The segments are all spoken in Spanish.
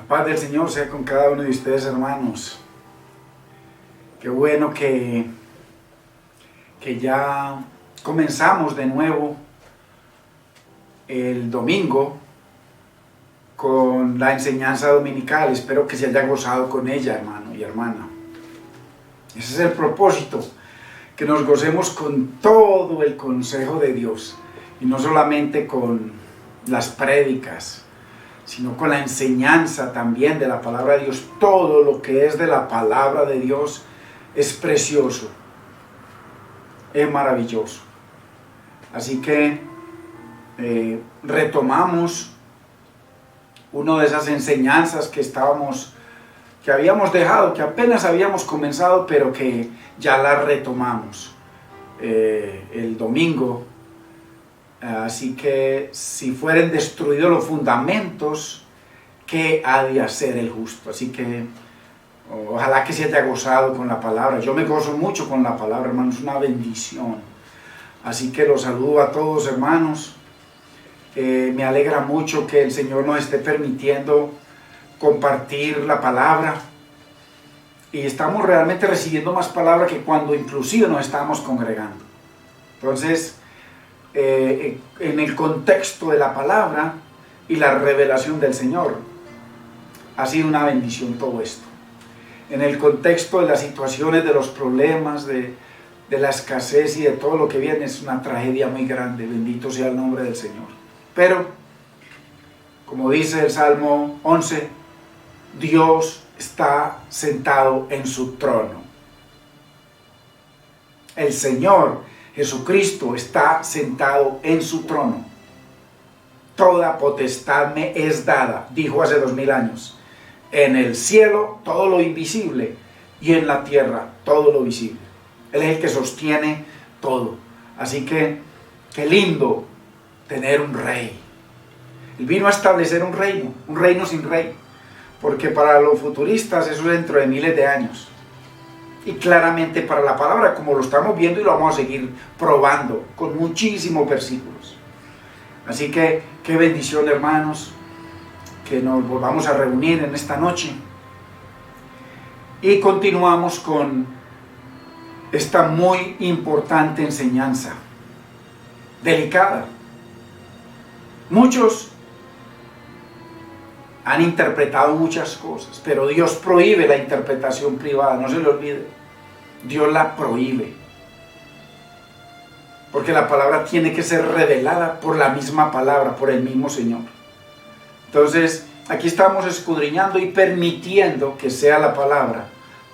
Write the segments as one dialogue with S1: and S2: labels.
S1: La paz del Señor sea con cada uno de ustedes, hermanos. Qué bueno que ya comenzamos de nuevo el domingo con la enseñanza dominical. Espero que se haya gozado con ella, hermano y hermana. Ese es el propósito, que nos gocemos con todo el consejo de Dios y no solamente con las prédicas, sino con la enseñanza también de la palabra de Dios. Todo lo que es de la palabra de Dios es precioso, es maravilloso. Así que retomamos una de esas enseñanzas que habíamos dejado, que apenas habíamos comenzado, pero que ya la retomamos el domingo. Así que si fueren destruidos los fundamentos, ¿qué ha de hacer el justo? Así que ojalá que se haya gozado con la palabra. Yo me gozo mucho con la palabra, hermanos, es una bendición. Así que los saludo a todos, hermanos. Me alegra mucho que el Señor nos esté permitiendo compartir la palabra. Y estamos realmente recibiendo más palabra que cuando inclusive nos estábamos congregando. Entonces, en el contexto de la palabra y la revelación del Señor, ha sido una bendición todo esto. En el contexto de las situaciones, de los problemas, de la escasez y de todo lo que viene, es una tragedia muy grande. Bendito sea el nombre del Señor. Pero, como dice el Salmo 11, Dios está sentado en su trono. El Señor Jesucristo está sentado en su trono. Toda potestad me es dada, dijo hace 2000 años. En el cielo todo lo invisible y en la tierra todo lo visible. Él es el que sostiene todo. Así que, qué lindo tener un rey. Él vino a establecer un reino sin rey. Porque para los futuristas eso es dentro de miles de años. Y claramente para la palabra, como lo estamos viendo y lo vamos a seguir probando con muchísimos versículos. Así que qué bendición, hermanos, que nos volvamos a reunir en esta noche y continuamos con esta muy importante enseñanza, delicada. Muchos han interpretado muchas cosas, pero Dios prohíbe la interpretación privada, no se le olvide. Dios la prohíbe. Porque la palabra tiene que ser revelada por la misma palabra, por el mismo Señor. Entonces, aquí estamos escudriñando y permitiendo que sea la palabra,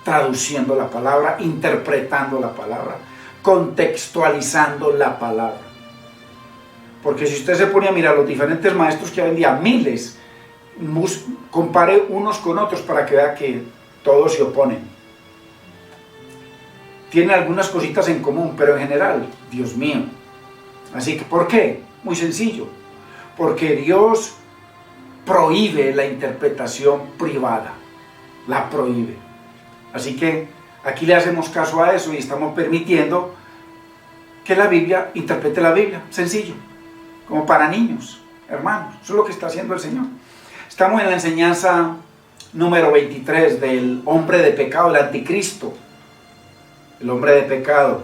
S1: traduciendo la palabra, interpretando la palabra, contextualizando la palabra. Porque si usted se pone a mirar los diferentes maestros que hoy en día, miles, compare unos con otros para que vea que todos se oponen. Tienen algunas cositas en común, pero en general, Dios mío. Así que, ¿por qué? Muy sencillo. Porque Dios prohíbe la interpretación privada. La prohíbe. Así que aquí le hacemos caso a eso y estamos permitiendo que la Biblia interprete la Biblia. Sencillo. Como para niños, hermanos. Eso es lo que está haciendo el Señor. Estamos en la enseñanza número 23 del hombre de pecado, el anticristo. El hombre de pecado,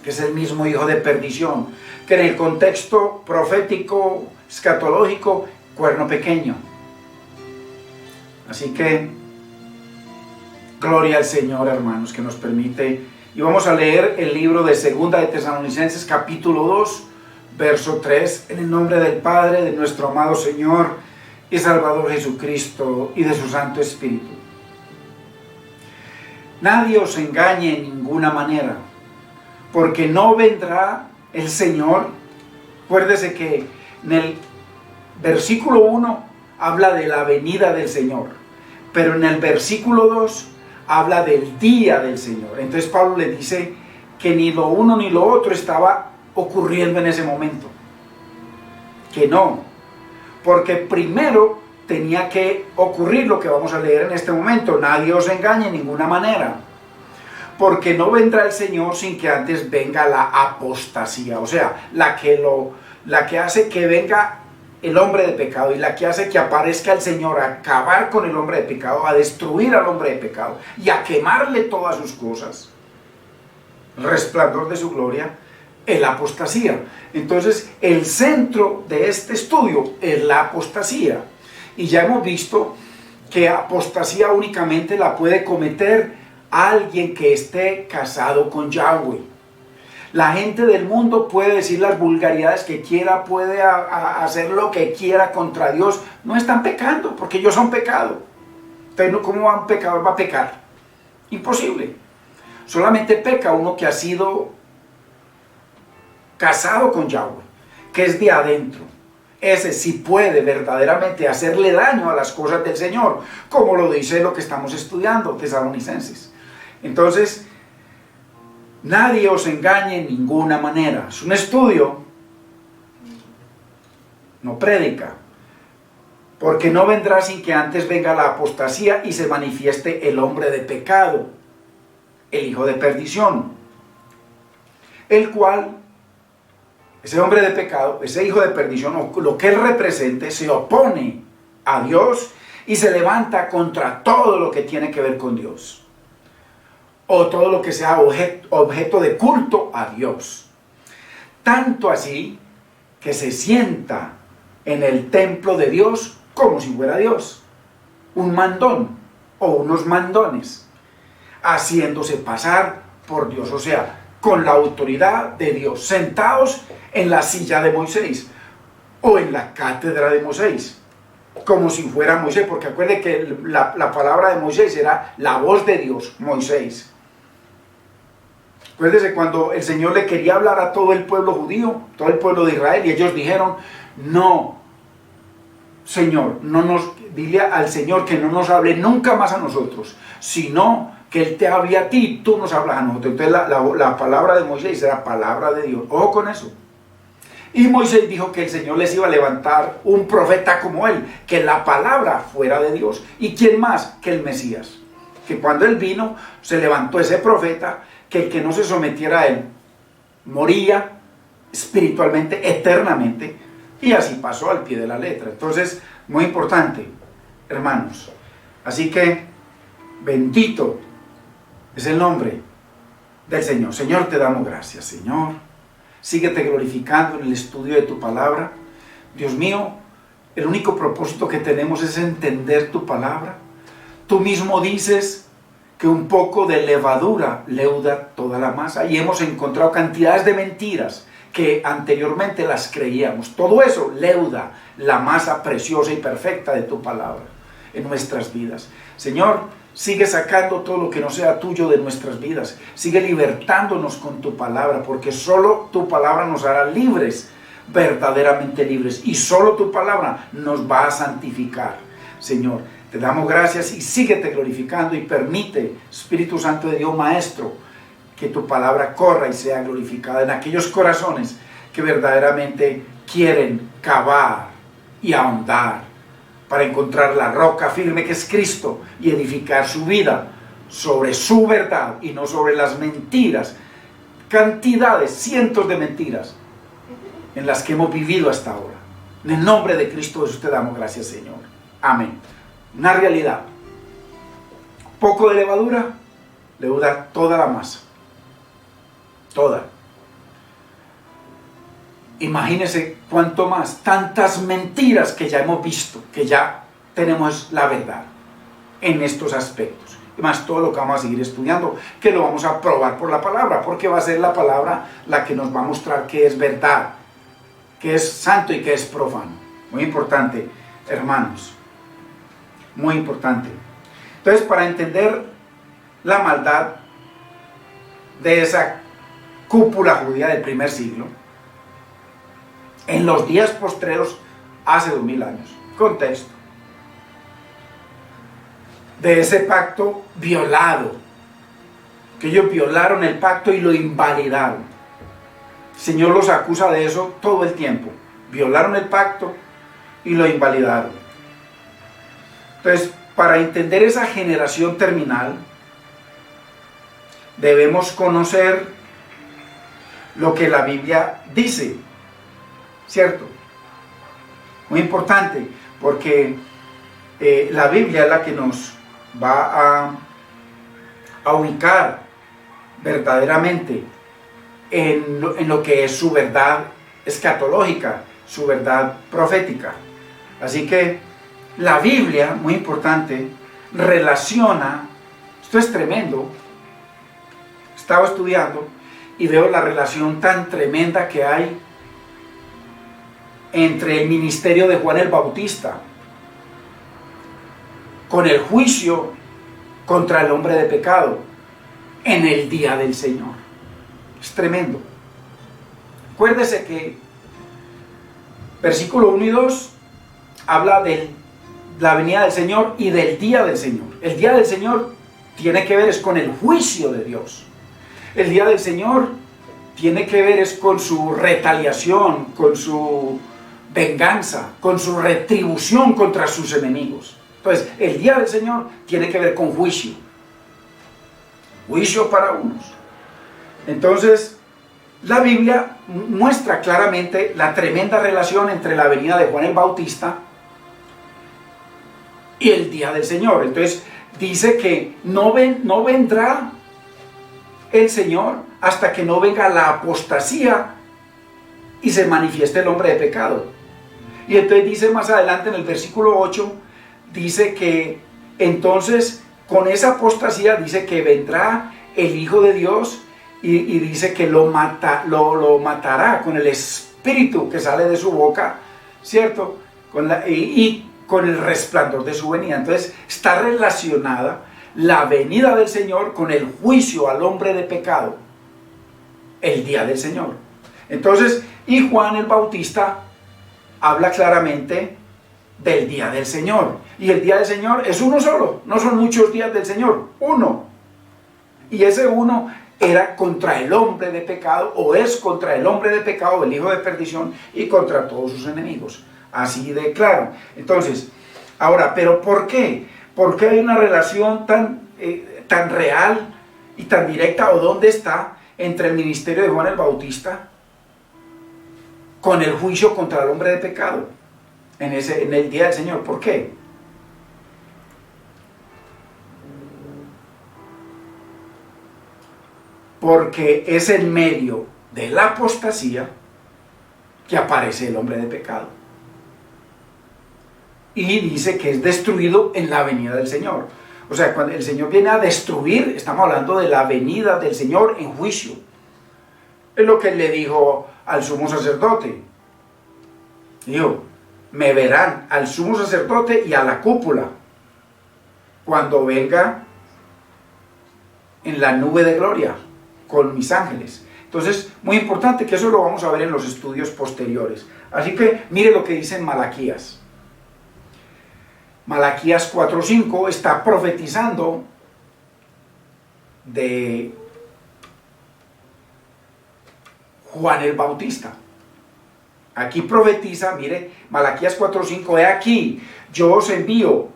S1: que es el mismo hijo de perdición, que en el contexto profético, escatológico, cuerno pequeño. Así que, gloria al Señor, hermanos, que nos permite. Y vamos a leer el libro de Segunda de Tesalonicenses, capítulo 2, verso 3, en el nombre del Padre, de nuestro amado Señor y Salvador Jesucristo y de su Santo Espíritu. Nadie os engañe en ninguna manera, porque no vendrá el Señor. Acuérdese que en el versículo 1 habla de la venida del Señor, pero en el versículo 2 habla del día del Señor. Entonces Pablo le dice que ni lo uno ni lo otro estaba ocurriendo en ese momento. Que no, porque primero tenía que ocurrir lo que vamos a leer en este momento. Nadie os engañe en ninguna manera, porque no vendrá el Señor sin que antes venga la apostasía, o sea, la que hace que venga el hombre de pecado y la que hace que aparezca el Señor a acabar con el hombre de pecado, a destruir al hombre de pecado y a quemarle todas sus cosas, el resplandor de su gloria, es la apostasía. Entonces, el centro de este estudio es la apostasía. Y ya hemos visto que apostasía únicamente la puede cometer alguien que esté casado con Yahweh. La gente del mundo puede decir las vulgaridades que quiera, puede hacer lo que quiera contra Dios. No están pecando, porque ellos son pecado. Entonces, ¿cómo un pecador va a pecar? Imposible. Solamente peca uno que ha sido casado con Yahweh, que es de adentro. Ese sí puede verdaderamente hacerle daño a las cosas del Señor, como lo dice lo que estamos estudiando, Tesalonicenses. Entonces, nadie os engañe en ninguna manera. Es un estudio, no prédica, porque no vendrá sin que antes venga la apostasía y se manifieste el hombre de pecado, el hijo de perdición, el cual, ese hombre de pecado, ese hijo de perdición, o lo que él represente, se opone a Dios y se levanta contra todo lo que tiene que ver con Dios, o todo lo que sea objeto de culto a Dios. Tanto así que se sienta en el templo de Dios como si fuera Dios, un mandón o unos mandones, haciéndose pasar por Dios, o sea, con la autoridad de Dios, sentados en la silla de Moisés o en la cátedra de Moisés, como si fuera Moisés, porque acuerde que la palabra de Moisés era la voz de Dios, Moisés. Acuérdese cuando el Señor le quería hablar a todo el pueblo judío, todo el pueblo de Israel, y ellos dijeron, no, Señor, dile al Señor que no nos hable nunca más a nosotros, sino que Él te hable a ti y tú nos hablas a nosotros. Entonces la palabra de Moisés era palabra de Dios. Ojo con eso. Y Moisés dijo que el Señor les iba a levantar un profeta como él, que la palabra fuera de Dios. ¿Y quién más que el Mesías? Que cuando Él vino, se levantó ese profeta, que el que no se sometiera a Él moría espiritualmente, eternamente, y así pasó al pie de la letra. Entonces, muy importante, hermanos. Así que, bendito es el nombre del Señor. Señor, te damos gracias, Señor. Síguete glorificando en el estudio de tu palabra. Dios mío, el único propósito que tenemos es entender tu palabra. Tú mismo dices que un poco de levadura leuda toda la masa, y hemos encontrado cantidades de mentiras que anteriormente las creíamos. Todo eso leuda la masa preciosa y perfecta de tu palabra en nuestras vidas. Señor, sigue sacando todo lo que no sea tuyo de nuestras vidas. Sigue libertándonos con tu palabra, porque solo tu palabra nos hará libres, verdaderamente libres. Y solo tu palabra nos va a santificar. Señor, te damos gracias y síguete glorificando y permite, Espíritu Santo de Dios Maestro, que tu palabra corra y sea glorificada en aquellos corazones que verdaderamente quieren cavar y ahondar para encontrar la roca firme que es Cristo y edificar su vida sobre su verdad y no sobre las mentiras, cantidades, cientos de mentiras en las que hemos vivido hasta ahora. En el nombre de Cristo Jesús te damos gracias, Señor. Amén. Una realidad. Poco de levadura leuda toda la masa. Toda. Imagínense cuánto más, tantas mentiras que ya hemos visto, que ya tenemos la verdad en estos aspectos. Y más todo lo que vamos a seguir estudiando, que lo vamos a probar por la palabra, porque va a ser la palabra la que nos va a mostrar que es verdad, que es santo y que es profano. Muy importante, hermanos. Muy importante. Entonces, para entender la maldad de esa cúpula judía del primer siglo, en los días postreros, hace 2000 años, contexto, de ese pacto violado, que ellos violaron el pacto y lo invalidaron. El Señor los acusa de eso todo el tiempo. Violaron el pacto y lo invalidaron. Entonces, para entender esa generación terminal, debemos conocer lo que la Biblia dice, ¿cierto? Muy importante, porque la Biblia es la que nos va a ubicar verdaderamente en lo que es su verdad escatológica, su verdad profética. Así que la Biblia, muy importante, relaciona, esto es tremendo, estaba estudiando y veo la relación tan tremenda que hay entre el ministerio de Juan el Bautista con el juicio contra el hombre de pecado en el día del Señor. Es tremendo. Acuérdese que versículo 1 y 2 habla de la venida del Señor y del día del Señor. El día del Señor tiene que ver es con el juicio de Dios. El día del Señor tiene que ver es con su retaliación, con su venganza, con su retribución contra sus enemigos. Entonces, el día del Señor tiene que ver con juicio. Juicio para unos. Entonces, la Biblia muestra claramente la tremenda relación entre la venida de Juan el Bautista y el día del Señor. Entonces, dice que no vendrá el Señor hasta que no venga la apostasía y se manifieste el hombre de pecado. Y entonces dice más adelante en el versículo 8, dice que entonces con esa apostasía dice que vendrá el Hijo de Dios y dice que lo matará con el espíritu que sale de su boca, ¿cierto? Y con el resplandor de su venida. Entonces está relacionada la venida del Señor con el juicio al hombre de pecado, el día del Señor. Entonces, y Juan el Bautista habla claramente del día del Señor. Y el día del Señor es uno solo, no son muchos días del Señor, uno. Y ese uno era contra el hombre de pecado, o es contra el hombre de pecado, el hijo de perdición, y contra todos sus enemigos. Así de claro. Entonces, ahora, ¿pero por qué? ¿Por qué hay una relación tan real y tan directa, o dónde está, entre el ministerio de Juan el Bautista con el juicio contra el hombre de pecado en el día del Señor? ¿Por qué? Porque es en medio de la apostasía que aparece el hombre de pecado. Y dice que es destruido en la venida del Señor. O sea, cuando el Señor viene a destruir, estamos hablando de la venida del Señor en juicio. Es lo que él le dijo al sumo sacerdote. Dijo, me verán al sumo sacerdote y a la cúpula cuando venga en la nube de gloria con mis ángeles. Entonces, muy importante, que eso lo vamos a ver en los estudios posteriores. Así que mire lo que dice en Malaquías. Malaquías 4:5 está profetizando de Juan el Bautista. Aquí profetiza, mire, Malaquías 4:5, he aquí, yo os envío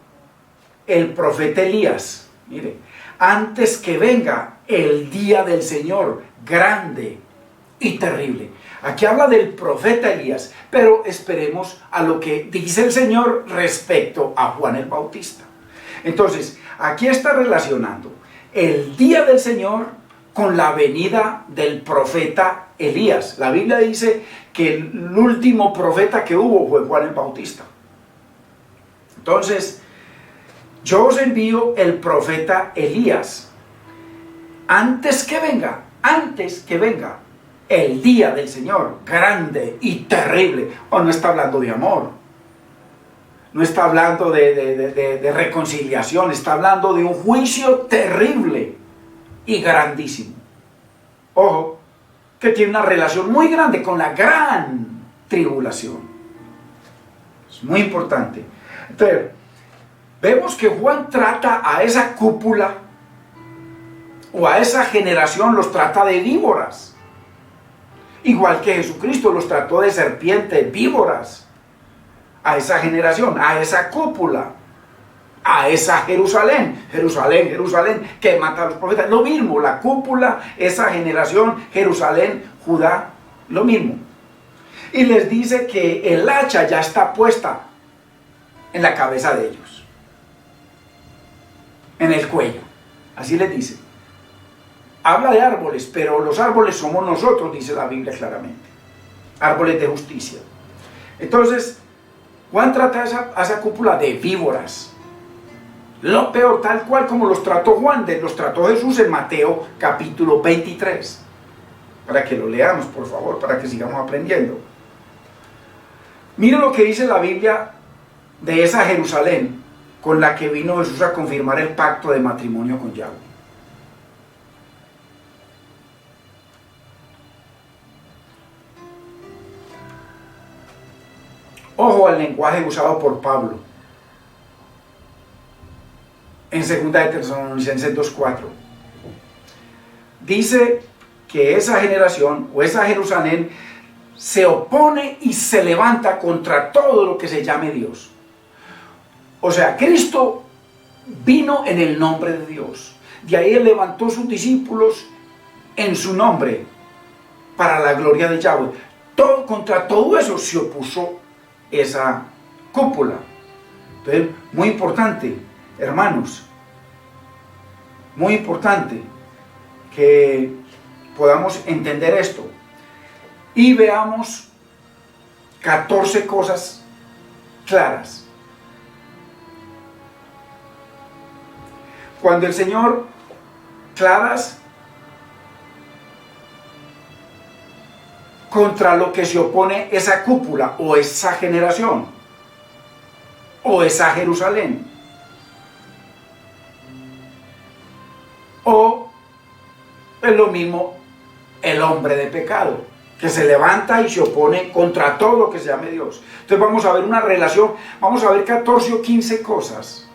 S1: el profeta Elías, mire, antes que venga el día del Señor, grande y terrible. Aquí habla del profeta Elías, pero esperemos a lo que dice el Señor respecto a Juan el Bautista. Entonces, aquí está relacionando el día del Señor con la venida del profeta Elías. La Biblia dice que el último profeta que hubo fue Juan el Bautista. Entonces, yo os envío el profeta Elías antes que venga el día del Señor, grande y terrible. No está hablando de amor, no está hablando de reconciliación, está hablando de un juicio terrible y grandísimo. Ojo, que tiene una relación muy grande con la gran tribulación. Es muy importante. Entonces, vemos que Juan trata a esa cúpula o a esa generación, los trata de víboras. Igual que Jesucristo los trató de serpientes, víboras. A esa generación, a esa cúpula, a esa Jerusalén, que mata a los profetas. Lo mismo, la cúpula, esa generación, Jerusalén, Judá, lo mismo. Y les dice que el hacha ya está puesta en la cabeza de ellos, en el cuello. Así les dice. Habla de árboles, pero los árboles somos nosotros, dice la Biblia claramente. Árboles de justicia. Entonces, Juan trata a esa cúpula de víboras. Lo peor, tal cual como los trató Juan, los trató Jesús en Mateo capítulo 23. Para que lo leamos, por favor, para que sigamos aprendiendo. Mira lo que dice la Biblia de esa Jerusalén con la que vino Jesús a confirmar el pacto de matrimonio con Yahweh. Ojo al lenguaje usado por Pablo en 2 de Tesalonicenses 2:4. Dice que esa generación o esa Jerusalén se opone y se levanta contra todo lo que se llame Dios. O sea, Cristo vino en el nombre de Dios. De ahí Él levantó sus discípulos en su nombre para la gloria de Yahweh. Contra todo eso se opuso esa cúpula. Entonces, muy importante, hermanos, muy importante que podamos entender esto y veamos 14 cosas claras. Cuando el Señor, claras contra lo que se opone esa cúpula o esa generación o esa Jerusalén o es lo mismo el hombre de pecado que se levanta y se opone contra todo lo que se llame Dios. Entonces vamos a ver una relación, vamos a ver 14 o 15 cosas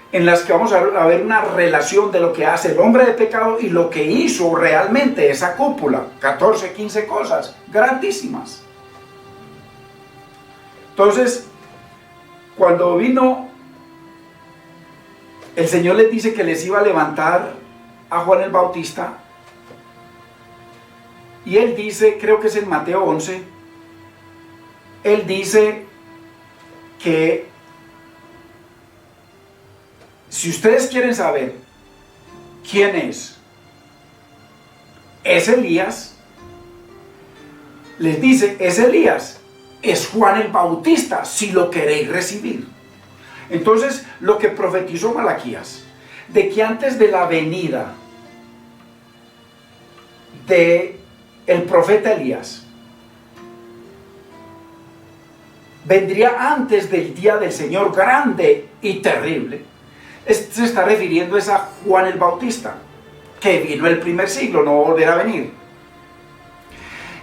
S1: en las que vamos a ver una relación de lo que hace el hombre de pecado y lo que hizo realmente esa cúpula. 14, 15 cosas grandísimas. Entonces, cuando vino, el Señor les dice que les iba a levantar a Juan el Bautista, y Él dice, creo que es en Mateo 11, Él dice que si ustedes quieren saber quién es Elías, les dice, es Elías, es Juan el Bautista, si lo queréis recibir. Entonces, lo que profetizó Malaquías, de que antes de la venida de el profeta Elías, vendría antes del día del Señor grande y terrible, se está refiriendo a Juan el Bautista, que vino el primer siglo, no va a volver a venir.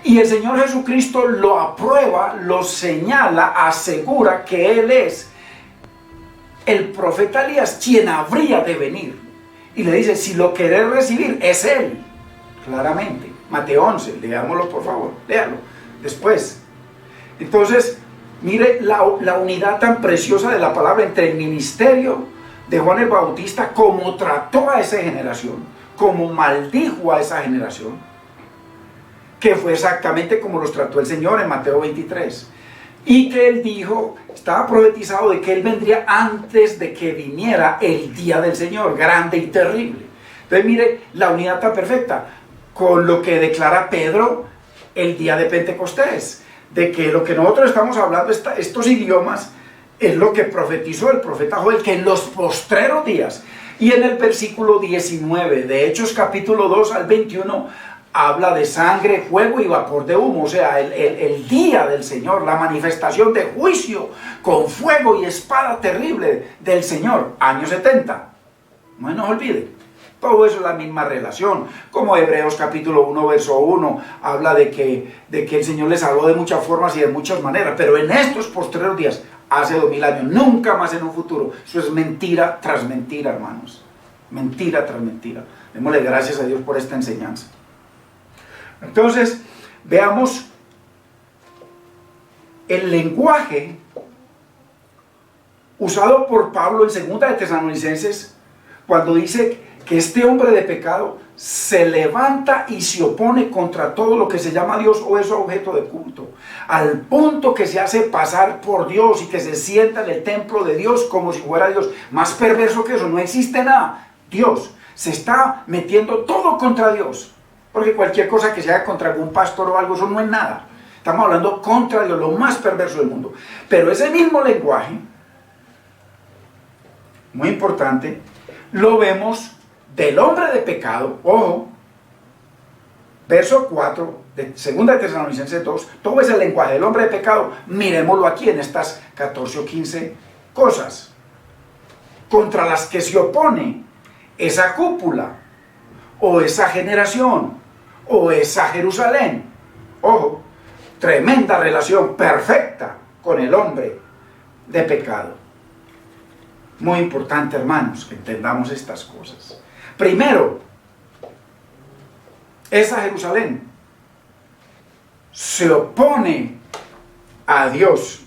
S1: Y el Señor Jesucristo lo aprueba, lo señala, asegura que Él es el profeta Elías, quien habría de venir. Y le dice, si lo querés recibir, es Él, claramente. Mateo 11, leámoslo por favor, léalo después. Entonces, mire la unidad tan preciosa de la palabra entre el ministerio de Juan el Bautista, como trató a esa generación, como maldijo a esa generación, que fue exactamente como los trató el Señor en Mateo 23, y que Él dijo, estaba profetizado de que Él vendría antes de que viniera el día del Señor, grande y terrible. Entonces mire la unidad tan perfecta, con lo que declara Pedro el día de Pentecostés, de que lo que nosotros estamos hablando, estos idiomas, es lo que profetizó el profeta Joel, que en los postreros días, y en el versículo 19 de Hechos capítulo 2 al 21, habla de sangre, fuego y vapor de humo, o sea, el día del Señor, la manifestación de juicio con fuego y espada terrible del Señor, año 70, no se nos olvide. Todo eso es la misma relación, como Hebreos capítulo 1, verso 1, habla de que el Señor les habló de muchas formas y de muchas maneras, pero en estos postreros días, hace 2000 años, nunca más en un futuro. Eso es mentira tras mentira, hermanos. Mentira tras mentira. Démosle gracias a Dios por esta enseñanza. Entonces, veamos el lenguaje usado por Pablo en 2 de Tesalonicenses, cuando dice que este hombre de pecado se levanta y se opone contra todo lo que se llama Dios o es objeto de culto, al punto que se hace pasar por Dios y que se sienta en el templo de Dios como si fuera Dios. Más perverso que eso, no existe nada. Dios se está metiendo todo contra Dios, porque cualquier cosa que se haga contra algún pastor o algo, eso no es nada. Estamos hablando contra Dios, lo más perverso del mundo. Pero ese mismo lenguaje, muy importante, lo vemos del hombre de pecado. Ojo, verso 4 de 2 de Tesalonicenses 2, todo ese lenguaje del hombre de pecado, miremoslo aquí en estas 14 o 15 cosas contra las que se opone esa cúpula o esa generación o esa Jerusalén. Ojo, tremenda relación perfecta con el hombre de pecado. Muy importante, hermanos, que entendamos estas cosas. Primero, esa Jerusalén se opone a Dios.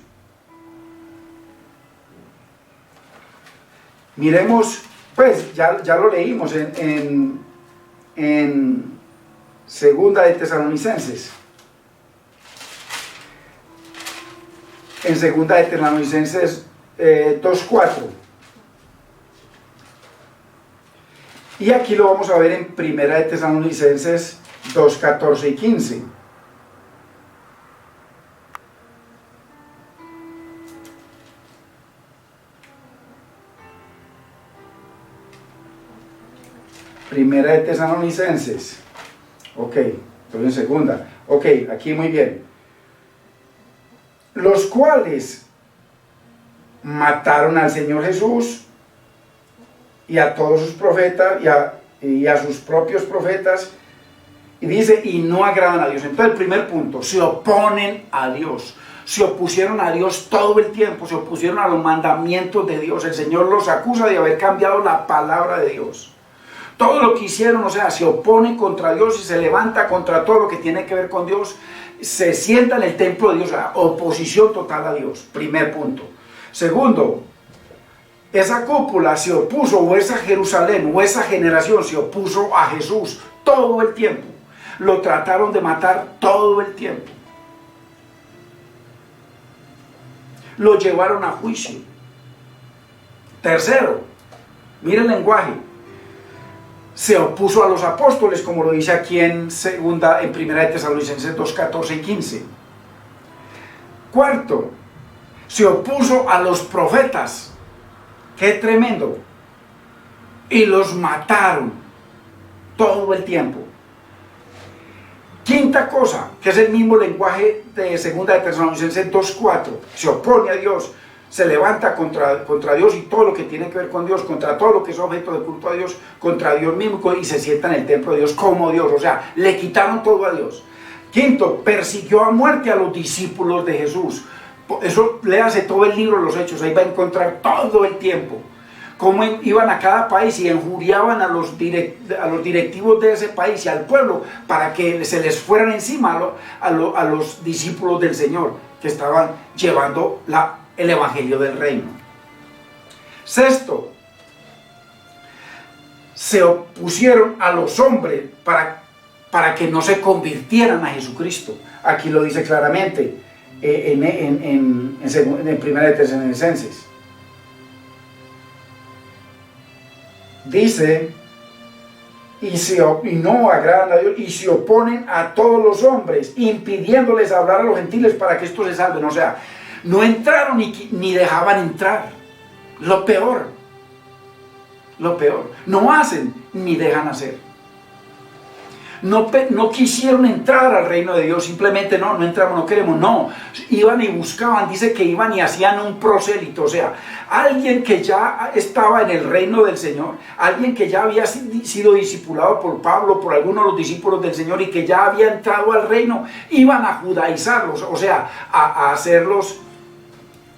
S1: Miremos, pues ya lo leímos en Segunda de Tesalonicenses. En Segunda de Tesalonicenses 2:4. Y aquí lo vamos a ver en Primera de Tesalonicenses 2:14 y 15. Primera de Tesalonicenses. Ok, estoy en segunda. Ok, aquí muy bien. Los cuales mataron al Señor Jesús y a todos sus profetas y a sus propios profetas, y dice, y no agradan a Dios. Entonces el primer punto, se oponen a Dios, se opusieron a Dios todo el tiempo, se opusieron a los mandamientos de Dios. El Señor los acusa de haber cambiado la palabra de Dios. Todo lo que hicieron, o sea, se oponen contra Dios y se levanta contra todo lo que tiene que ver con Dios, se sienta en el templo de Dios, o sea, oposición total a Dios. Primer punto. Segundo, esa cúpula se opuso, o esa Jerusalén, o esa generación se opuso a Jesús todo el tiempo. Lo trataron de matar todo el tiempo. Lo llevaron a juicio. Tercero, mira el lenguaje. Se opuso a los apóstoles, como lo dice aquí en Primera de Tesalonicenses 2:14 y 15. Cuarto, se opuso a los profetas. ¡Qué tremendo! Y los mataron todo el tiempo. Quinta cosa, que es el mismo lenguaje de 2 de Tesalonicenses 2:4. Se opone a Dios, se levanta contra Dios y todo lo que tiene que ver con Dios, contra todo lo que es objeto de culto a Dios, contra Dios mismo, y se sienta en el templo de Dios como Dios. O sea, le quitaron todo a Dios. Quinto, persiguió a muerte a los discípulos de Jesús. Eso, léase todo el libro de los Hechos, ahí va a encontrar todo el tiempo cómo iban a cada país y injuriaban a los directivos de ese país y al pueblo para que se les fueran encima a los discípulos del Señor que estaban llevando el evangelio del reino. Sexto, se opusieron a los hombres para que no se convirtieran a Jesucristo. Aquí lo dice claramente en Primera de Tesalonicenses. Dice, y no agradan a Dios, y se oponen a todos los hombres, impidiéndoles hablar a los gentiles para que estos se salven. O sea, no entraron ni dejaban entrar. Lo peor, no hacen ni dejan hacer. No quisieron entrar al reino de Dios, simplemente no entramos, no queremos, no. Iban y buscaban, dice que iban y hacían un prosélito, o sea, alguien que ya estaba en el reino del Señor, alguien que ya había sido discipulado por Pablo, por algunos de los discípulos del Señor y que ya había entrado al reino, iban a judaizarlos, o sea, a hacerlos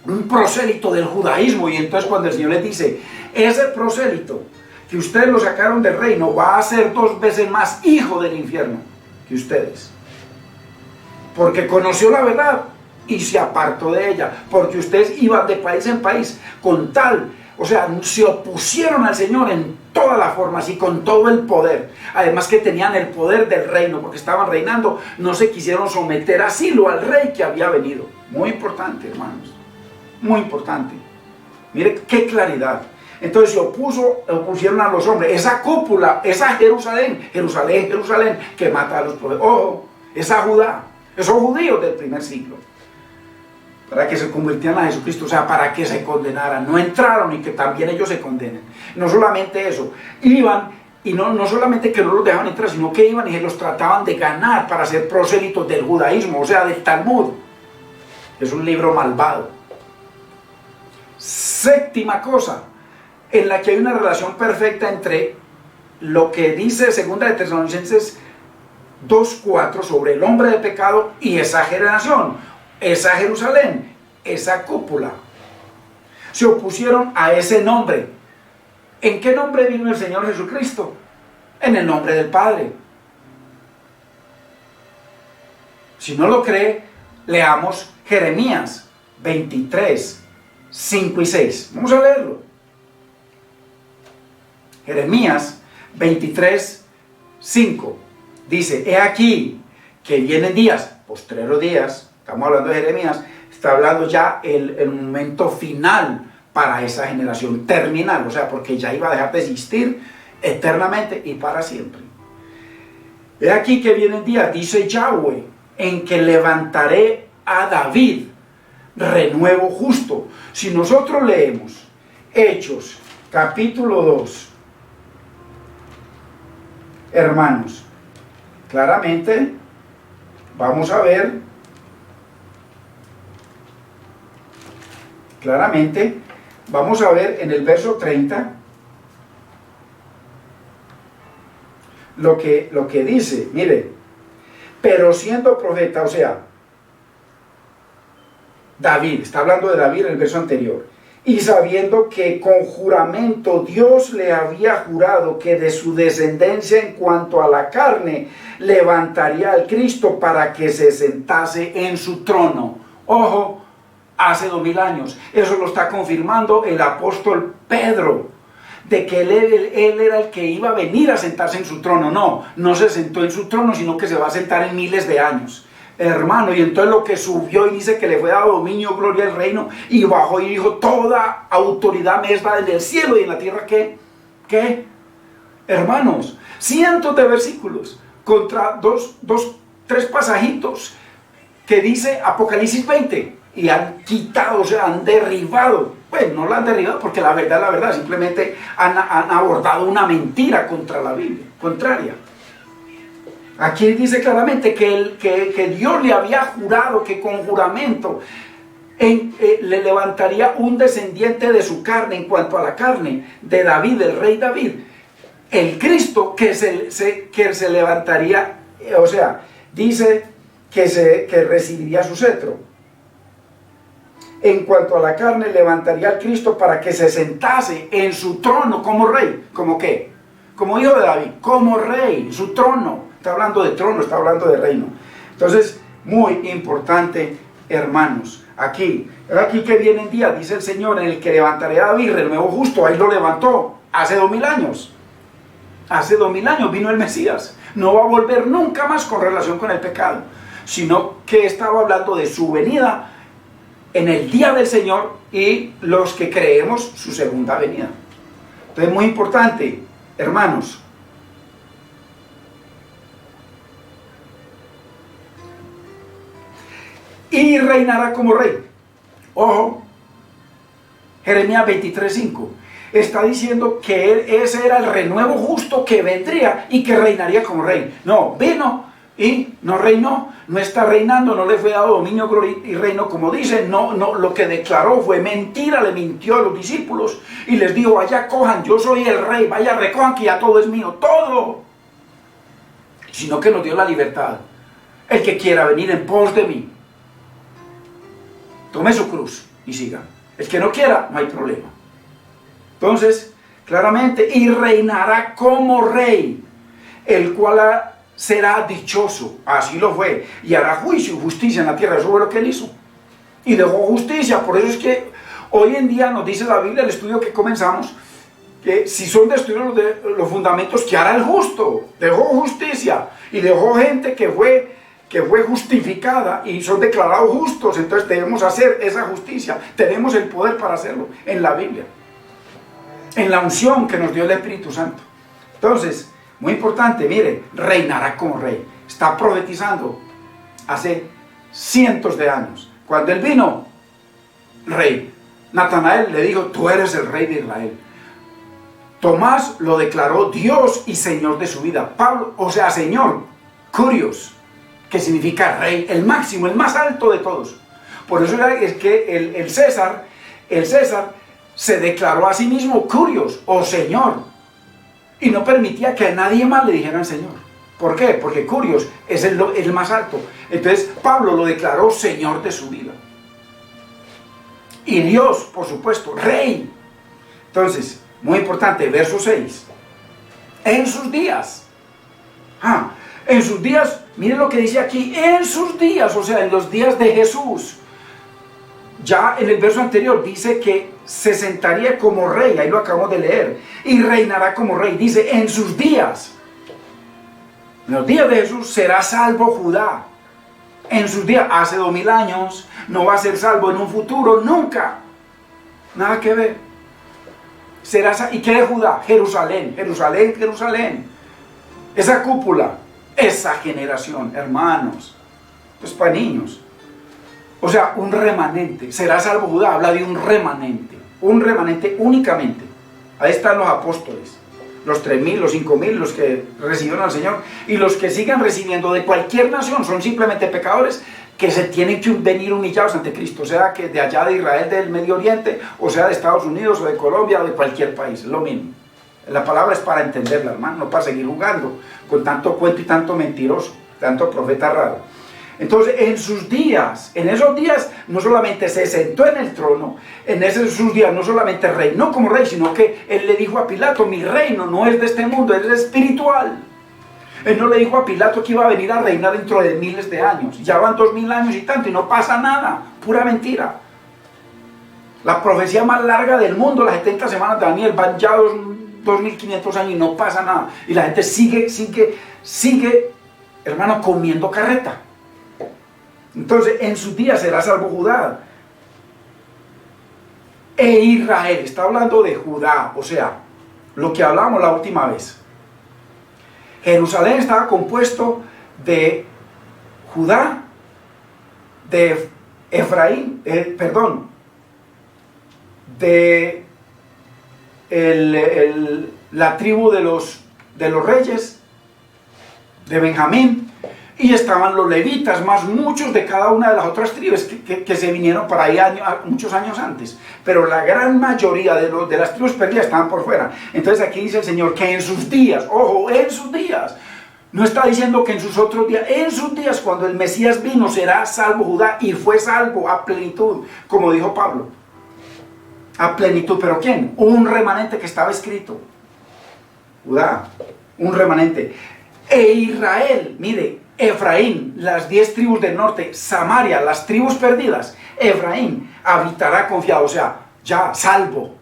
S1: un prosélito del judaísmo. Y entonces cuando el Señor les dice, ese prosélito que ustedes lo sacaron del reino va a ser 2 veces más hijo del infierno que ustedes, porque conoció la verdad y se apartó de ella, porque ustedes iban de país en país con tal, O sea, se opusieron al Señor en todas las formas y con todo el poder. Además que tenían el poder del reino, porque estaban reinando, no se quisieron someter a Ciro, al rey que había venido. Muy importante, hermanos. Muy importante. Mire qué claridad. Entonces se opusieron a los hombres. Esa cúpula, esa Jerusalén, que mata a los profetas. Ojo, esa Judá, esos judíos del primer siglo, para que se convirtieran a Jesucristo, o sea, para que se condenaran. No entraron y que también ellos se condenen. No solamente eso, iban y no solamente que no los dejaban entrar, sino que iban y se los trataban de ganar para ser prosélitos del judaísmo, o sea, del Talmud. Es un libro malvado. Séptima cosa, en la que hay una relación perfecta entre lo que dice 2 de Tesalonicenses 2:4 sobre el hombre de pecado y esa generación, esa Jerusalén, esa cúpula. Se opusieron a ese nombre. ¿En qué nombre vino el Señor Jesucristo? En el nombre del Padre. Si no lo cree, leamos Jeremías 23, 5 y 6. Vamos a leerlo. Jeremías 23, 5. Dice, he aquí que vienen días, postreros días, estamos hablando de Jeremías, está hablando ya el momento final para esa generación, terminal, o sea, porque ya iba a dejar de existir eternamente y para siempre. He aquí que vienen días, dice Yahweh, en que levantaré a David renuevo justo. Si nosotros leemos Hechos, capítulo 2, hermanos, claramente vamos a ver, en el verso 30 lo que dice. Mire, pero siendo profeta, o sea, David, está hablando de David en el verso anterior, y sabiendo que con juramento Dios le había jurado que de su descendencia en cuanto a la carne levantaría al Cristo para que se sentase en su trono. Ojo, hace 2000 años. Eso lo está confirmando el apóstol Pedro, de que él era el que iba a venir a sentarse en su trono. No se sentó en su trono, sino que se va a sentar en miles de años. Hermano, y entonces lo que subió y dice que le fue dado dominio, gloria al reino, y bajó y dijo, toda autoridad me es dada en el cielo y en la tierra. ¿Qué? Hermanos, cientos de versículos contra tres pasajitos que dice Apocalipsis 20, y han quitado, o sea, han derribado. Pues no la han derribado porque la verdad, simplemente han abordado una mentira contra la Biblia, contraria. Aquí dice claramente que Dios le había jurado que con juramento le levantaría un descendiente de su carne en cuanto a la carne de David, el rey David, el Cristo que se levantaría, o sea, dice que recibiría su cetro. En cuanto a la carne, levantaría al Cristo para que se sentase en su trono como rey. ¿Cómo qué? Como hijo de David, como rey, su trono. Está hablando de trono, está hablando de reino. Entonces, muy importante, hermanos. Aquí que vienen días, dice el Señor, en el que levantaré a David, renuevo justo. Ahí lo levantó hace 2000 años. Hace 2000 años vino el Mesías. No va a volver nunca más con relación con el pecado, sino que estaba hablando de su venida en el día del Señor y los que creemos su segunda venida. Entonces, muy importante, hermanos. Y reinará como rey. Ojo, Jeremías 23:5 está diciendo que ese era el renuevo justo que vendría y que reinaría como rey. No, vino y no reinó, no está reinando, no le fue dado dominio, gloria y reino como dice. No, lo que declaró fue mentira, le mintió a los discípulos y les dijo, vaya cojan, yo soy el rey, vaya recojan que ya todo es mío, todo. Sino que nos dio la libertad. El que quiera venir en pos de mí, tome su cruz y siga. El que no quiera, no hay problema. Entonces, claramente, y reinará como rey, el cual será dichoso, así lo fue, y hará juicio y justicia en la tierra. Eso fue lo que él hizo. Y dejó justicia, por eso es que Hoy en día nos dice la Biblia, el estudio que comenzamos, que si son destruidos los fundamentos, ¿qué hará el justo? Dejó justicia y dejó gente que fue justificada y son declarados justos. Entonces debemos hacer esa justicia. Tenemos el poder para hacerlo en la Biblia, en la unción que nos dio el Espíritu Santo. Entonces, muy importante, mire, reinará como rey. Está profetizando hace cientos de años. Cuando él vino, rey, Natanael le dijo: tú eres el rey de Israel. Tomás lo declaró Dios y Señor de su vida. Pablo, o sea, Señor, Curios, que significa rey, el máximo, el más alto de todos. Por eso es que el César se declaró a sí mismo Curios, o Señor, y no permitía que a nadie más le dijeran Señor. ¿Por qué? Porque Curios es el más alto. Entonces Pablo lo declaró Señor de su vida. Y Dios, por supuesto, rey. Entonces, muy importante, verso 6. En sus días. En sus días, miren lo que dice aquí, en sus días, o sea, en los días de Jesús. Ya en el verso anterior dice que se sentaría como rey, ahí lo acabamos de leer, y reinará como rey. Dice, en sus días. En los días de Jesús será salvo Judá. En sus días, hace 2000 años, no va a ser salvo en un futuro, nunca. Nada que ver. ¿Y qué es Judá? Jerusalén, Jerusalén, Jerusalén. Esa cúpula, esa generación, hermanos. Pues para niños. O sea, un remanente. Será salvo Judá, habla de un remanente únicamente. Ahí están los apóstoles. Los 3000, los 5000, los que recibieron al Señor. Y los que sigan recibiendo de cualquier nación son simplemente pecadores que se tienen que venir humillados ante Cristo, sea que de allá de Israel, del Medio Oriente, o sea de Estados Unidos, o de Colombia, o de cualquier país, lo mismo. La palabra es para entenderla, hermano, no para seguir jugando con tanto cuento y tanto mentiroso, tanto profeta raro. Entonces, en esos días, no solamente se sentó en el trono, en esos días no solamente reinó como rey, sino que él le dijo a Pilato: mi reino no es de este mundo, es espiritual. Él no le dijo a Pilato que iba a venir a reinar dentro de miles de años. Ya van 2000 años y tanto y no pasa nada. Pura mentira. La profecía más larga del mundo, las 70 semanas de Daniel, van ya 2500 años y no pasa nada. Y la gente sigue, hermano, comiendo carreta. Entonces, en sus días será salvo Judá e Israel. Está hablando de Judá, o sea, lo que hablamos la última vez. Jerusalén estaba compuesto de Judá, de Efraín, de la tribu de los reyes, de Benjamín, y estaban los levitas, más muchos de cada una de las otras tribus que se vinieron para ahí muchos años antes. Pero la gran mayoría de las tribus perdidas estaban por fuera. Entonces aquí dice el Señor que en sus días, ojo, en sus días, no está diciendo que en sus otros días, en sus días, cuando el Mesías vino, será salvo Judá, y fue salvo a plenitud, como dijo Pablo. A plenitud, ¿pero quién? Un remanente que estaba escrito. Judá, un remanente. E Israel, mire, Efraín, las 10 tribus del norte, Samaria, las tribus perdidas, Efraín habitará confiado, o sea, ya salvo,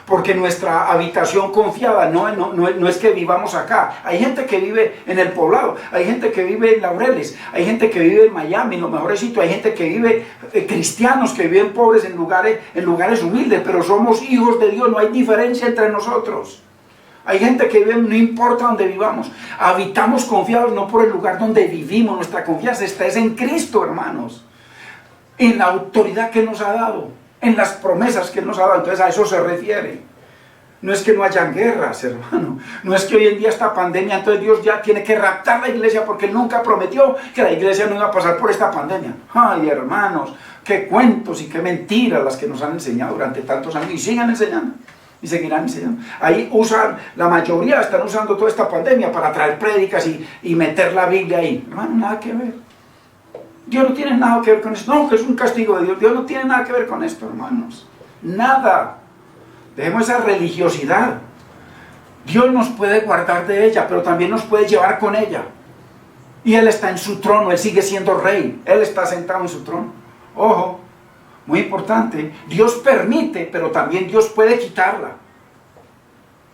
S1: porque nuestra habitación confiada no es que vivamos acá. Hay gente que vive en el poblado, hay gente que vive en Laureles, hay gente que vive en Miami, en los mejores sitios, hay gente que vive, cristianos que viven pobres en lugares humildes, pero somos hijos de Dios, no hay diferencia entre nosotros. Hay gente que vive, no importa donde vivamos, habitamos confiados no por el lugar donde vivimos, nuestra confianza está en Cristo, hermanos, en la autoridad que nos ha dado, en las promesas que Él nos ha dado. Entonces a eso se refiere. No es que no hayan guerras, hermano, no es que hoy en día esta pandemia, entonces Dios ya tiene que raptar la iglesia porque Él nunca prometió que la iglesia no iba a pasar por esta pandemia. Ay, hermanos, qué cuentos y qué mentiras las que nos han enseñado durante tantos años y siguen enseñando. Y seguirán enseñando. Ahí la mayoría están usando toda esta pandemia para traer prédicas y meter la Biblia ahí. Hermano, nada que ver. Dios no tiene nada que ver con esto. No, que es un castigo de Dios. Dios no tiene nada que ver con esto, hermanos. Nada. Dejemos esa religiosidad. Dios nos puede guardar de ella, pero también nos puede llevar con ella. Y Él está en su trono, Él sigue siendo rey. Él está sentado en su trono. Ojo. muy importante. Dios permite, pero también Dios puede quitarla.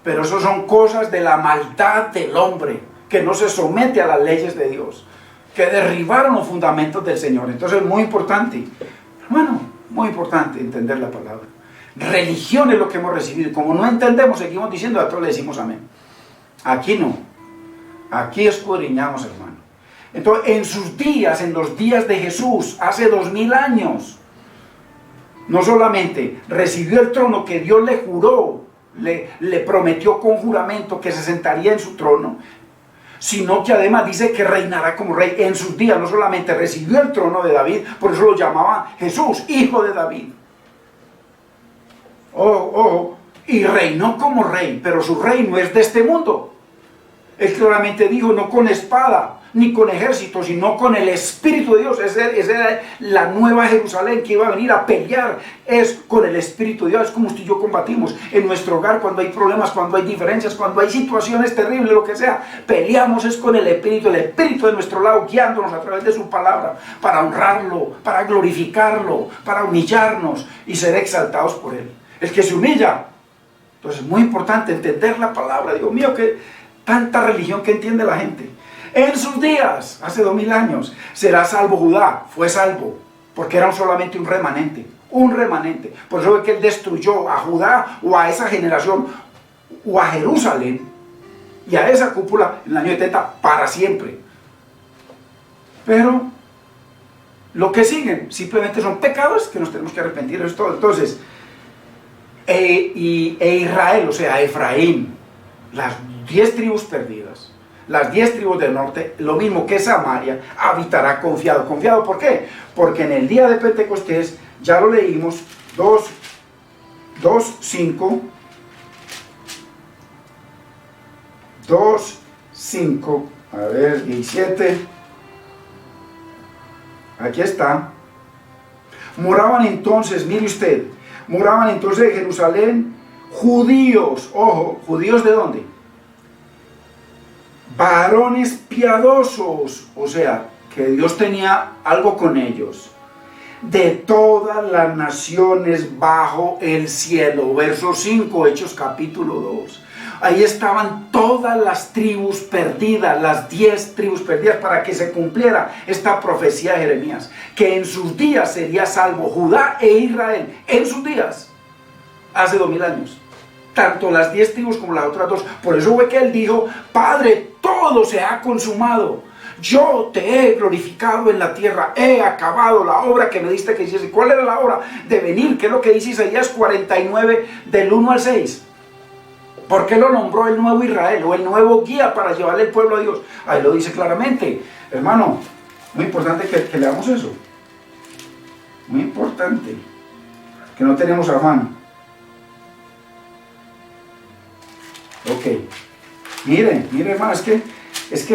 S1: Pero eso son cosas de la maldad del hombre, que no se somete a las leyes de Dios, que derribaron los fundamentos del Señor. Entonces es muy importante, hermano, muy importante entender la palabra. Religión es lo que hemos recibido. Como no entendemos, seguimos diciendo, a todos le decimos amén. Aquí no. Aquí escudriñamos, hermano. Entonces, en sus días, en los días de Jesús, hace 2000 años, no solamente recibió el trono que Dios le juró, le prometió con juramento que se sentaría en su trono, sino que además dice que reinará como rey en sus días. No solamente recibió el trono de David, por eso lo llamaban Jesús, hijo de David. Y reinó como rey, pero su reino es de este mundo. Él claramente dijo, no con espada, ni con ejército, sino con el Espíritu de Dios. Esa era la nueva Jerusalén que iba a venir a pelear, es con el Espíritu de Dios. Es como usted y yo combatimos en nuestro hogar cuando hay problemas, cuando hay diferencias, cuando hay situaciones terribles, lo que sea. Peleamos es con el Espíritu de nuestro lado, guiándonos a través de su palabra, para honrarlo, para glorificarlo, para humillarnos y ser exaltados por Él. El que se humilla. Entonces es muy importante entender la palabra. Dios mío, que tanta religión que entiende la gente. En sus días, hace 2000 años, será salvo Judá. Fue salvo, porque era solamente un remanente. Un remanente. Por eso es que él destruyó a Judá, o a esa generación, o a Jerusalén, y a esa cúpula en el año 70 para siempre. Pero lo que siguen simplemente son pecados que nos tenemos que arrepentir. Eso es todo. Entonces, Israel, o sea, Efraín, las 10 tribus perdidas, las 10 tribus del norte, lo mismo que Samaria, habitará confiado. ¿Confiado por qué? Porque en el día de Pentecostés, ya lo leímos, 2:5, a ver, 17, aquí está. Moraban entonces, mire usted, moraban entonces en Jerusalén judíos, ojo, ¿judíos de dónde? Varones piadosos, o sea, que Dios tenía algo con ellos, de todas las naciones bajo el cielo. Verso 5, Hechos capítulo 2. Ahí estaban todas las tribus perdidas, las 10 tribus perdidas, para que se cumpliera esta profecía de Jeremías, que en sus días sería salvo Judá e Israel, en sus días, hace 2000 años. Tanto las 10 tribus como las otras 2. Por eso fue que él dijo, Padre, todo se ha consumado. Yo te he glorificado en la tierra, he acabado la obra que me diste que hiciese. ¿Cuál era la obra? De venir, que es lo que dice Isaías 49, del 1 al 6. ¿Por qué lo nombró el nuevo Israel o el nuevo guía para llevarle el pueblo a Dios? Ahí lo dice claramente. Hermano, muy importante que leamos eso. Muy importante. Que no tenemos afán. Ok. Miren, hermano, es que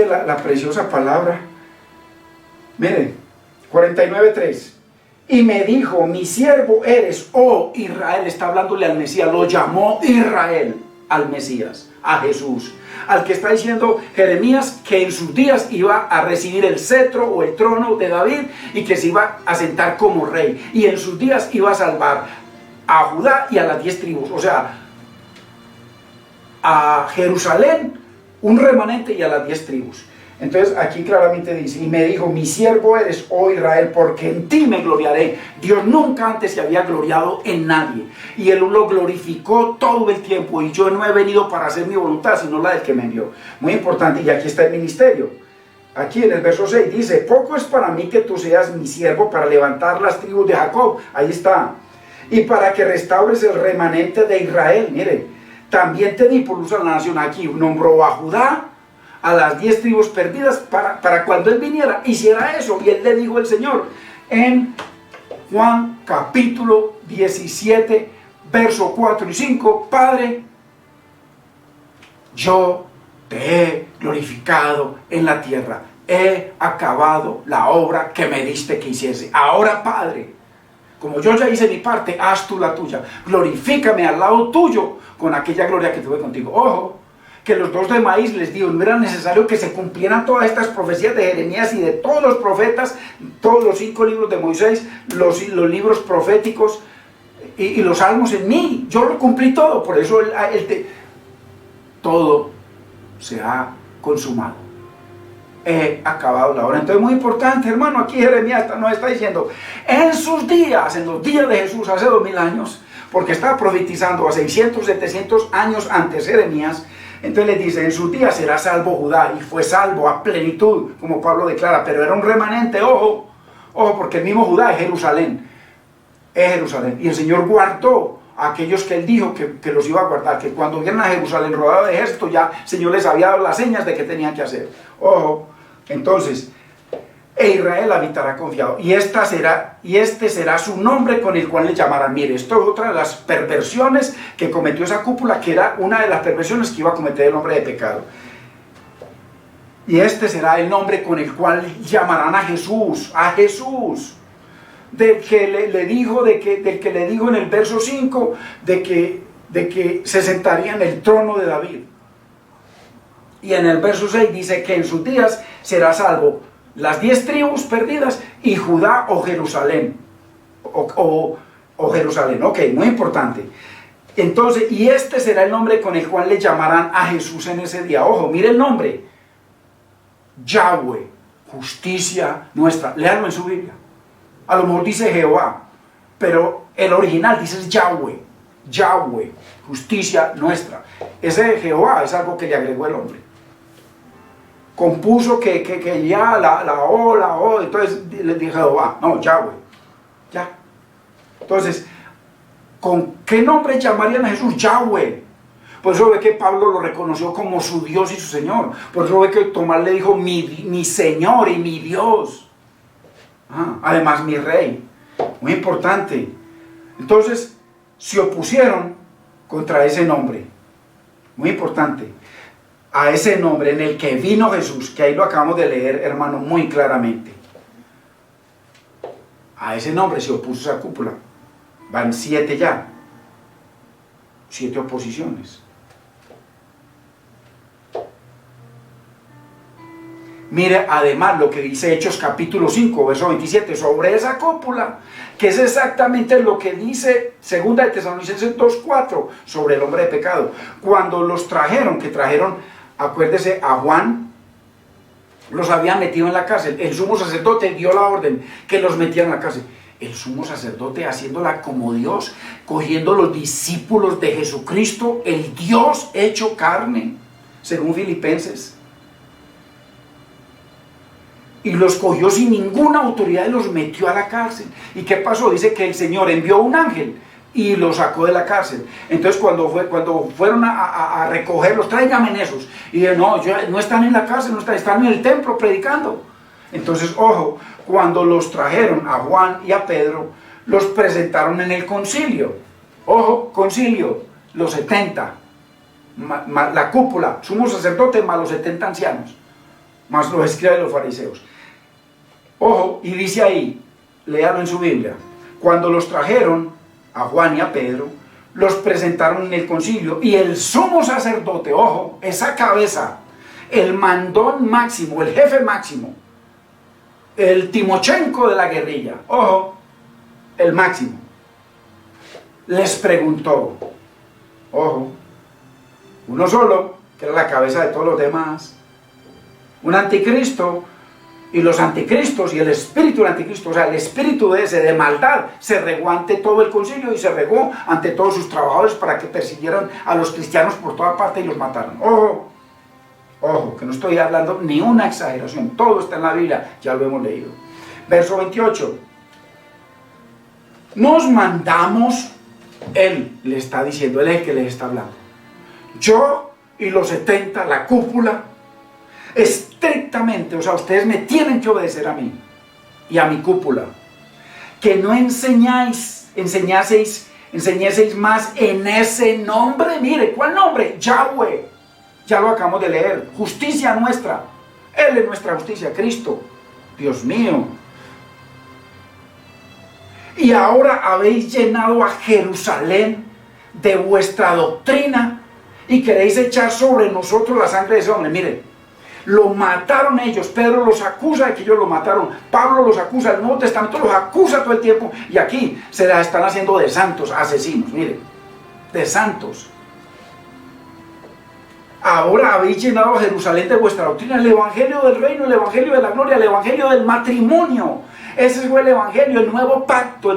S1: la preciosa palabra. Miren, 49:3. Y me dijo, mi siervo eres, oh Israel. Está hablándole al Mesías, lo llamó Israel al Mesías, a Jesús. Al que está diciendo Jeremías que en sus días iba a recibir el cetro o el trono de David y que se iba a sentar como rey. Y en sus días iba a salvar a Judá y a las 10 tribus. O sea, a Jerusalén, un remanente, y a las 10 tribus. Entonces aquí claramente dice, y me dijo, mi siervo eres, oh Israel, porque en ti me gloriaré. Dios nunca antes se había gloriado en nadie, y Él lo glorificó todo el tiempo, y yo no he venido para hacer mi voluntad, sino la del que me envió. Muy importante, y aquí está el ministerio. Aquí en el verso 6 dice, poco es para mí que tú seas mi siervo para levantar las tribus de Jacob. Ahí está. Y para que restaures el remanente de Israel. Mire, también te di por luz a la nación. Aquí nombró a Judá, a las 10 tribus perdidas, para cuando Él viniera, hiciera eso. Y Él le dijo el Señor en Juan capítulo 17, verso 4 y 5, Padre, yo te he glorificado en la tierra, he acabado la obra que me diste que hiciese. Ahora, Padre, como yo ya hice mi parte, haz tú la tuya. Glorifícame al lado tuyo con aquella gloria que tuve contigo. Ojo, que los 2 de maíz les dijo, no era necesario que se cumplieran todas estas profecías de Jeremías y de todos los profetas, todos los 5 libros de Moisés, los libros proféticos y los salmos en mí. Yo lo cumplí todo, por eso todo se ha consumado. He acabado la hora. Entonces, muy importante, hermano, aquí Jeremías nos está diciendo, en sus días, en los días de Jesús, hace 2000 años, porque estaba profetizando a 600, 700 años antes Jeremías. Entonces le dice, en sus días será salvo Judá, y fue salvo a plenitud, como Pablo declara, pero era un remanente, ojo, porque el mismo Judá es Jerusalén, y el Señor guardó a aquellos que Él dijo que los iba a guardar, que cuando vieran a Jerusalén rodeado de ejército, ya el Señor les había dado las señas de que tenían que hacer, ojo. Entonces, Israel habitará confiado, y este será su nombre con el cual le llamarán. Mire, esto es otra de las perversiones que cometió esa cúpula, que era una de las perversiones que iba a cometer el hombre de pecado. Y este será el nombre con el cual llamarán a Jesús, del que le dijo en el verso 5, de que se sentaría en el trono de David. Y en el verso 6 dice que en sus días será salvo las 10 tribus perdidas y Judá o Jerusalén. O Jerusalén, ok, muy importante. Entonces, y este será el nombre con el cual le llamarán a Jesús en ese día. Ojo, mire el nombre. Yahweh, justicia nuestra. Léanlo en su Biblia. A lo mejor dice Jehová, pero el original dice Yahweh. Yahweh, justicia nuestra. Ese Jehová es algo que le agregó el hombre. Compuso que ya la O, entonces le dije Jehová, no, Yahweh, ya. Entonces, ¿con qué nombre llamarían a Jesús? Yahweh. Por eso ve que Pablo lo reconoció como su Dios y su Señor. Por eso ve que Tomás le dijo mi Señor y mi Dios. Además mi Rey. Muy importante. Entonces, se opusieron contra ese nombre. Muy importante. A ese nombre en el que vino Jesús, que ahí lo acabamos de leer, hermano, muy claramente. A ese nombre se opuso esa cúpula. Van 7 ya. 7 oposiciones. Mire además lo que dice Hechos capítulo 5, verso 27, sobre esa cúpula, que es exactamente lo que dice 2 de Tesalonicenses 2:4, sobre el hombre de pecado. Cuando los trajeron, acuérdese, a Juan, los habían metido en la cárcel. El sumo sacerdote dio la orden que los metieran en la cárcel. El sumo sacerdote haciéndola como Dios, cogiendo los discípulos de Jesucristo, el Dios hecho carne, según Filipenses. Y los cogió sin ninguna autoridad y los metió a la cárcel. ¿Y qué pasó? Dice que el Señor envió un ángel y los sacó de la cárcel. Entonces cuando fueron a recogerlos, tráiganme esos. Y no están en la cárcel, están en el templo predicando. Entonces, ojo, cuando los trajeron a Juan y a Pedro, los presentaron en el concilio. Ojo, concilio, los 70, la cúpula, sumo sacerdote más los 70 ancianos, más los escribas y los fariseos. Ojo, y dice ahí, léalo en su Biblia, cuando los trajeron a Juan y a Pedro, los presentaron en el concilio, y el sumo sacerdote, ojo, esa cabeza, el mandón máximo, el jefe máximo, el Timochenko de la guerrilla, ojo, el máximo, les preguntó, ojo, uno solo, que era la cabeza de todos los demás, un anticristo, y los anticristos y el espíritu del anticristo, o sea, el espíritu de maldad, se regó ante todo el concilio y se regó ante todos sus trabajadores para que persiguieran a los cristianos por toda parte y los mataran. Ojo, ojo, que no estoy hablando ni una exageración, todo está en la Biblia, ya lo hemos leído. Verso 28. Nos mandamos, él le está diciendo, él es el que les está hablando. Yo y los 70, la cúpula, estrictamente, o sea, ustedes me tienen que obedecer a mí y a mi cúpula, que no enseñaseis más en ese nombre. Mire, ¿cuál nombre? Yahweh, ya lo acabamos de leer, justicia nuestra, Él es nuestra justicia, Cristo, Dios mío. Y ahora habéis llenado a Jerusalén de vuestra doctrina y queréis echar sobre nosotros la sangre de ese hombre. Miren, lo mataron ellos. Pedro los acusa de que ellos lo mataron. Pablo los acusa, el Nuevo Testamento los acusa todo el tiempo. Y aquí se las están haciendo de santos, asesinos, miren, de santos. Ahora habéis llenado Jerusalén de vuestra doctrina, el evangelio del reino, el evangelio de la gloria, el evangelio del matrimonio. Ese fue el evangelio, el nuevo pacto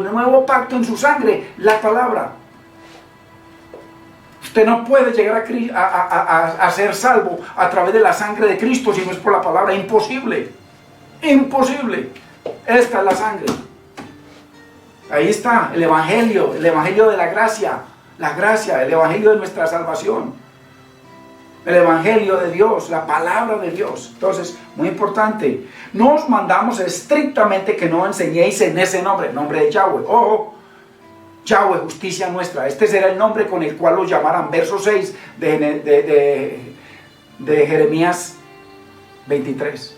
S1: en su sangre, la palabra. Usted no puede llegar a ser salvo a través de la sangre de Cristo si no es por la palabra. Imposible. Imposible. Esta es la sangre. Ahí está el evangelio de la gracia, el evangelio de nuestra salvación. El evangelio de Dios, la palabra de Dios. Entonces, muy importante, no os mandamos estrictamente que no enseñéis en ese nombre de Yahweh. Ojo, Yahweh, justicia nuestra. Este será el nombre con el cual los llamarán. Verso 6 de Jeremías 23.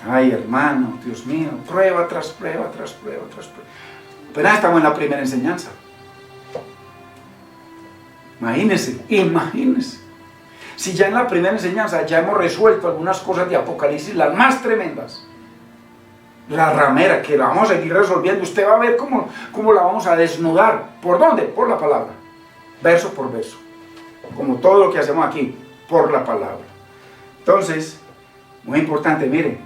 S1: Ay, hermano, Dios mío, prueba tras prueba, tras prueba, tras prueba. Apenas estamos en la primera enseñanza. Imagínense. Si ya en la primera enseñanza ya hemos resuelto algunas cosas de Apocalipsis, las más tremendas, la ramera, que la vamos a seguir resolviendo, usted va a ver cómo la vamos a desnudar. ¿Por dónde? Por la palabra, verso por verso, como todo lo que hacemos aquí, por la palabra. Entonces, muy importante, mire,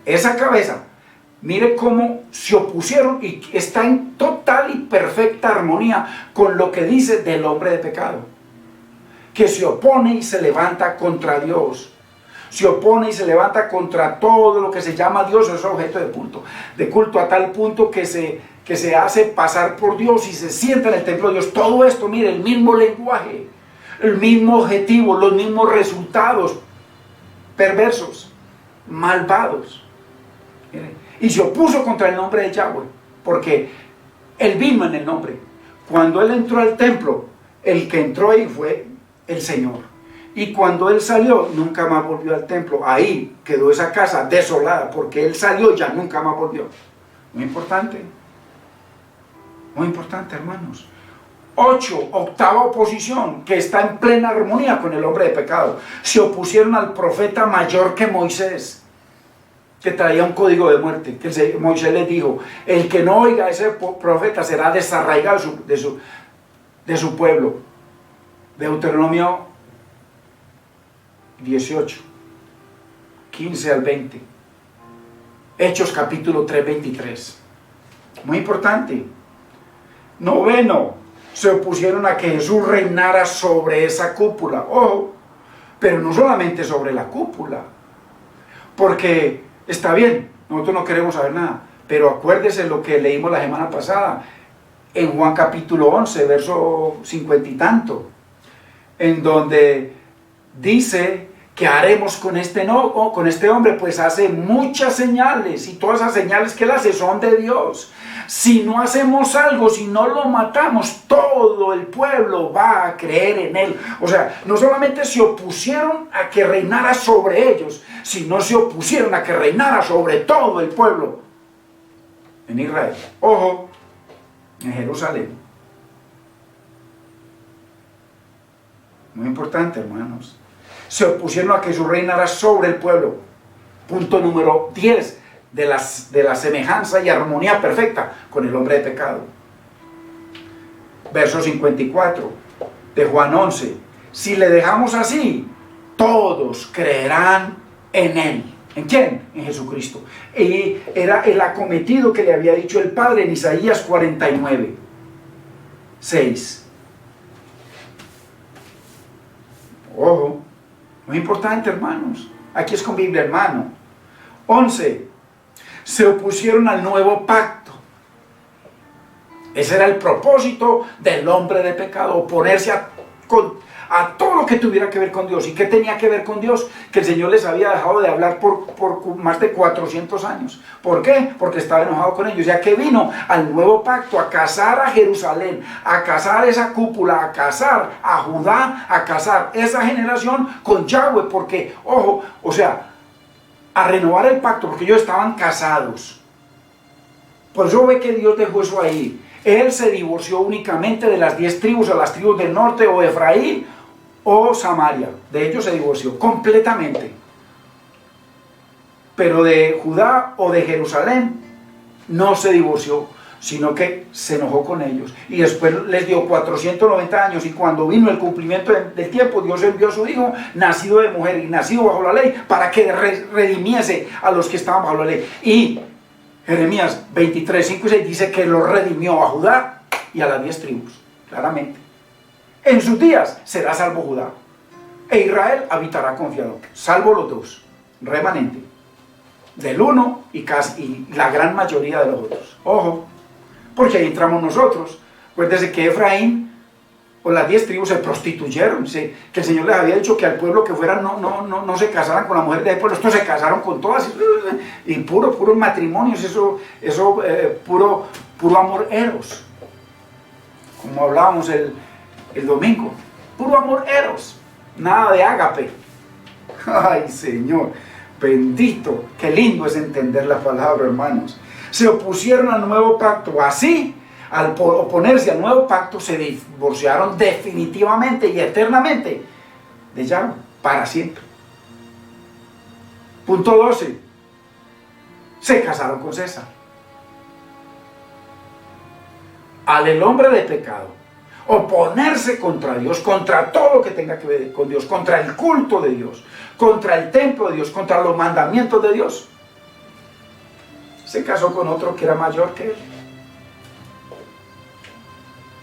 S1: esa cabeza, mire cómo se opusieron y está en total y perfecta armonía con lo que dice del hombre de pecado, que se opone y se levanta contra Dios, se opone y se levanta contra todo lo que se llama Dios, es objeto de culto a tal punto que se hace pasar por Dios y se sienta en el templo de Dios. Todo esto, mire, el mismo lenguaje, el mismo objetivo, los mismos resultados perversos, malvados. Mire, y se opuso contra el nombre de Yahweh, porque él vino en el nombre. Cuando él entró al templo, el que entró ahí fue el Señor. Y cuando él salió, nunca más volvió al templo. Ahí quedó esa casa desolada, porque él salió y ya nunca más volvió. Muy importante, hermanos. 8, octava oposición, que está en plena armonía con el hombre de pecado. Se opusieron al profeta mayor que Moisés, que traía un código de muerte, que Moisés les dijo, el que no oiga a ese profeta será desarraigado de su pueblo. Deuteronomio 18, 15 al 20. Hechos capítulo 3, 23. Muy importante. 9, se opusieron a que Jesús reinara sobre esa cúpula. Ojo, pero no solamente sobre la cúpula, porque está bien, nosotros no queremos saber nada, pero acuérdese lo que leímos la semana pasada, en Juan capítulo 11, verso 50 y tanto, en donde dice que haremos con este hombre, pues hace muchas señales, y todas esas señales que él hace son de Dios. Si no hacemos algo, si no lo matamos, todo el pueblo va a creer en él. O sea, no solamente se opusieron a que reinara sobre ellos, sino se opusieron a que reinara sobre todo el pueblo en Israel. Ojo, en Jerusalén. Muy importante, hermanos. Se opusieron a que Jesús reinara sobre el pueblo. Punto número 10 de la semejanza y armonía perfecta con el hombre de pecado. Verso 54 de Juan 11. Si le dejamos así, todos creerán en él. ¿En quién? En Jesucristo. Y era el acometido que le había dicho el Padre en Isaías 49, 6. Ojo, muy importante, hermanos. Aquí es con Biblia, hermano. 11. Se opusieron al nuevo pacto. Ese era el propósito del hombre de pecado, oponerse a todo lo que tuviera que ver con Dios. ¿Y qué tenía que ver con Dios? Que el Señor les había dejado de hablar por más de 400 años. ¿Por qué? Porque estaba enojado con ellos, ya que vino al nuevo pacto a casar a Jerusalén, a casar esa cúpula, a casar a Judá, a casar esa generación con Yahweh, porque, ojo, o sea, a renovar el pacto, porque ellos estaban casados. Por eso ve que Dios dejó eso ahí. Él se divorció únicamente de las 10 tribus, o las tribus del norte, o Efraín, o Samaria. De ellos se divorció completamente. Pero de Judá o de Jerusalén no se divorció, sino que se enojó con ellos. Y después les dio 490 años, y cuando vino el cumplimiento del tiempo, Dios envió a su hijo, nacido de mujer y nacido bajo la ley, para que redimiese a los que estaban bajo la ley. Y Jeremías 23, 5 y 6 dice que lo redimió a Judá y a las 10 tribus, claramente. En sus días será salvo Judá, e Israel habitará confiado, salvo los dos, remanente, del uno y la gran mayoría de los otros. Ojo, porque ahí entramos nosotros. Acuérdense que Efraín, o las 10 tribus, se prostituyeron. Que el Señor les había dicho que al pueblo que fueran no se casaran con la mujer de ese pueblo. Estos se casaron con todas, y puros matrimonios, puro amor eros, como hablábamos el domingo. Puro amor eros, nada de ágape. Ay, Señor bendito, qué lindo es entender la palabra, hermanos. Se opusieron al nuevo pacto. Así, al oponerse al nuevo pacto, se divorciaron definitivamente y eternamente de Yahweh, para siempre. Punto 12. Se casaron con César. Al el hombre de pecado oponerse contra Dios, contra todo lo que tenga que ver con Dios, contra el culto de Dios, contra el templo de Dios, contra los mandamientos de Dios, se casó con otro que era mayor que él.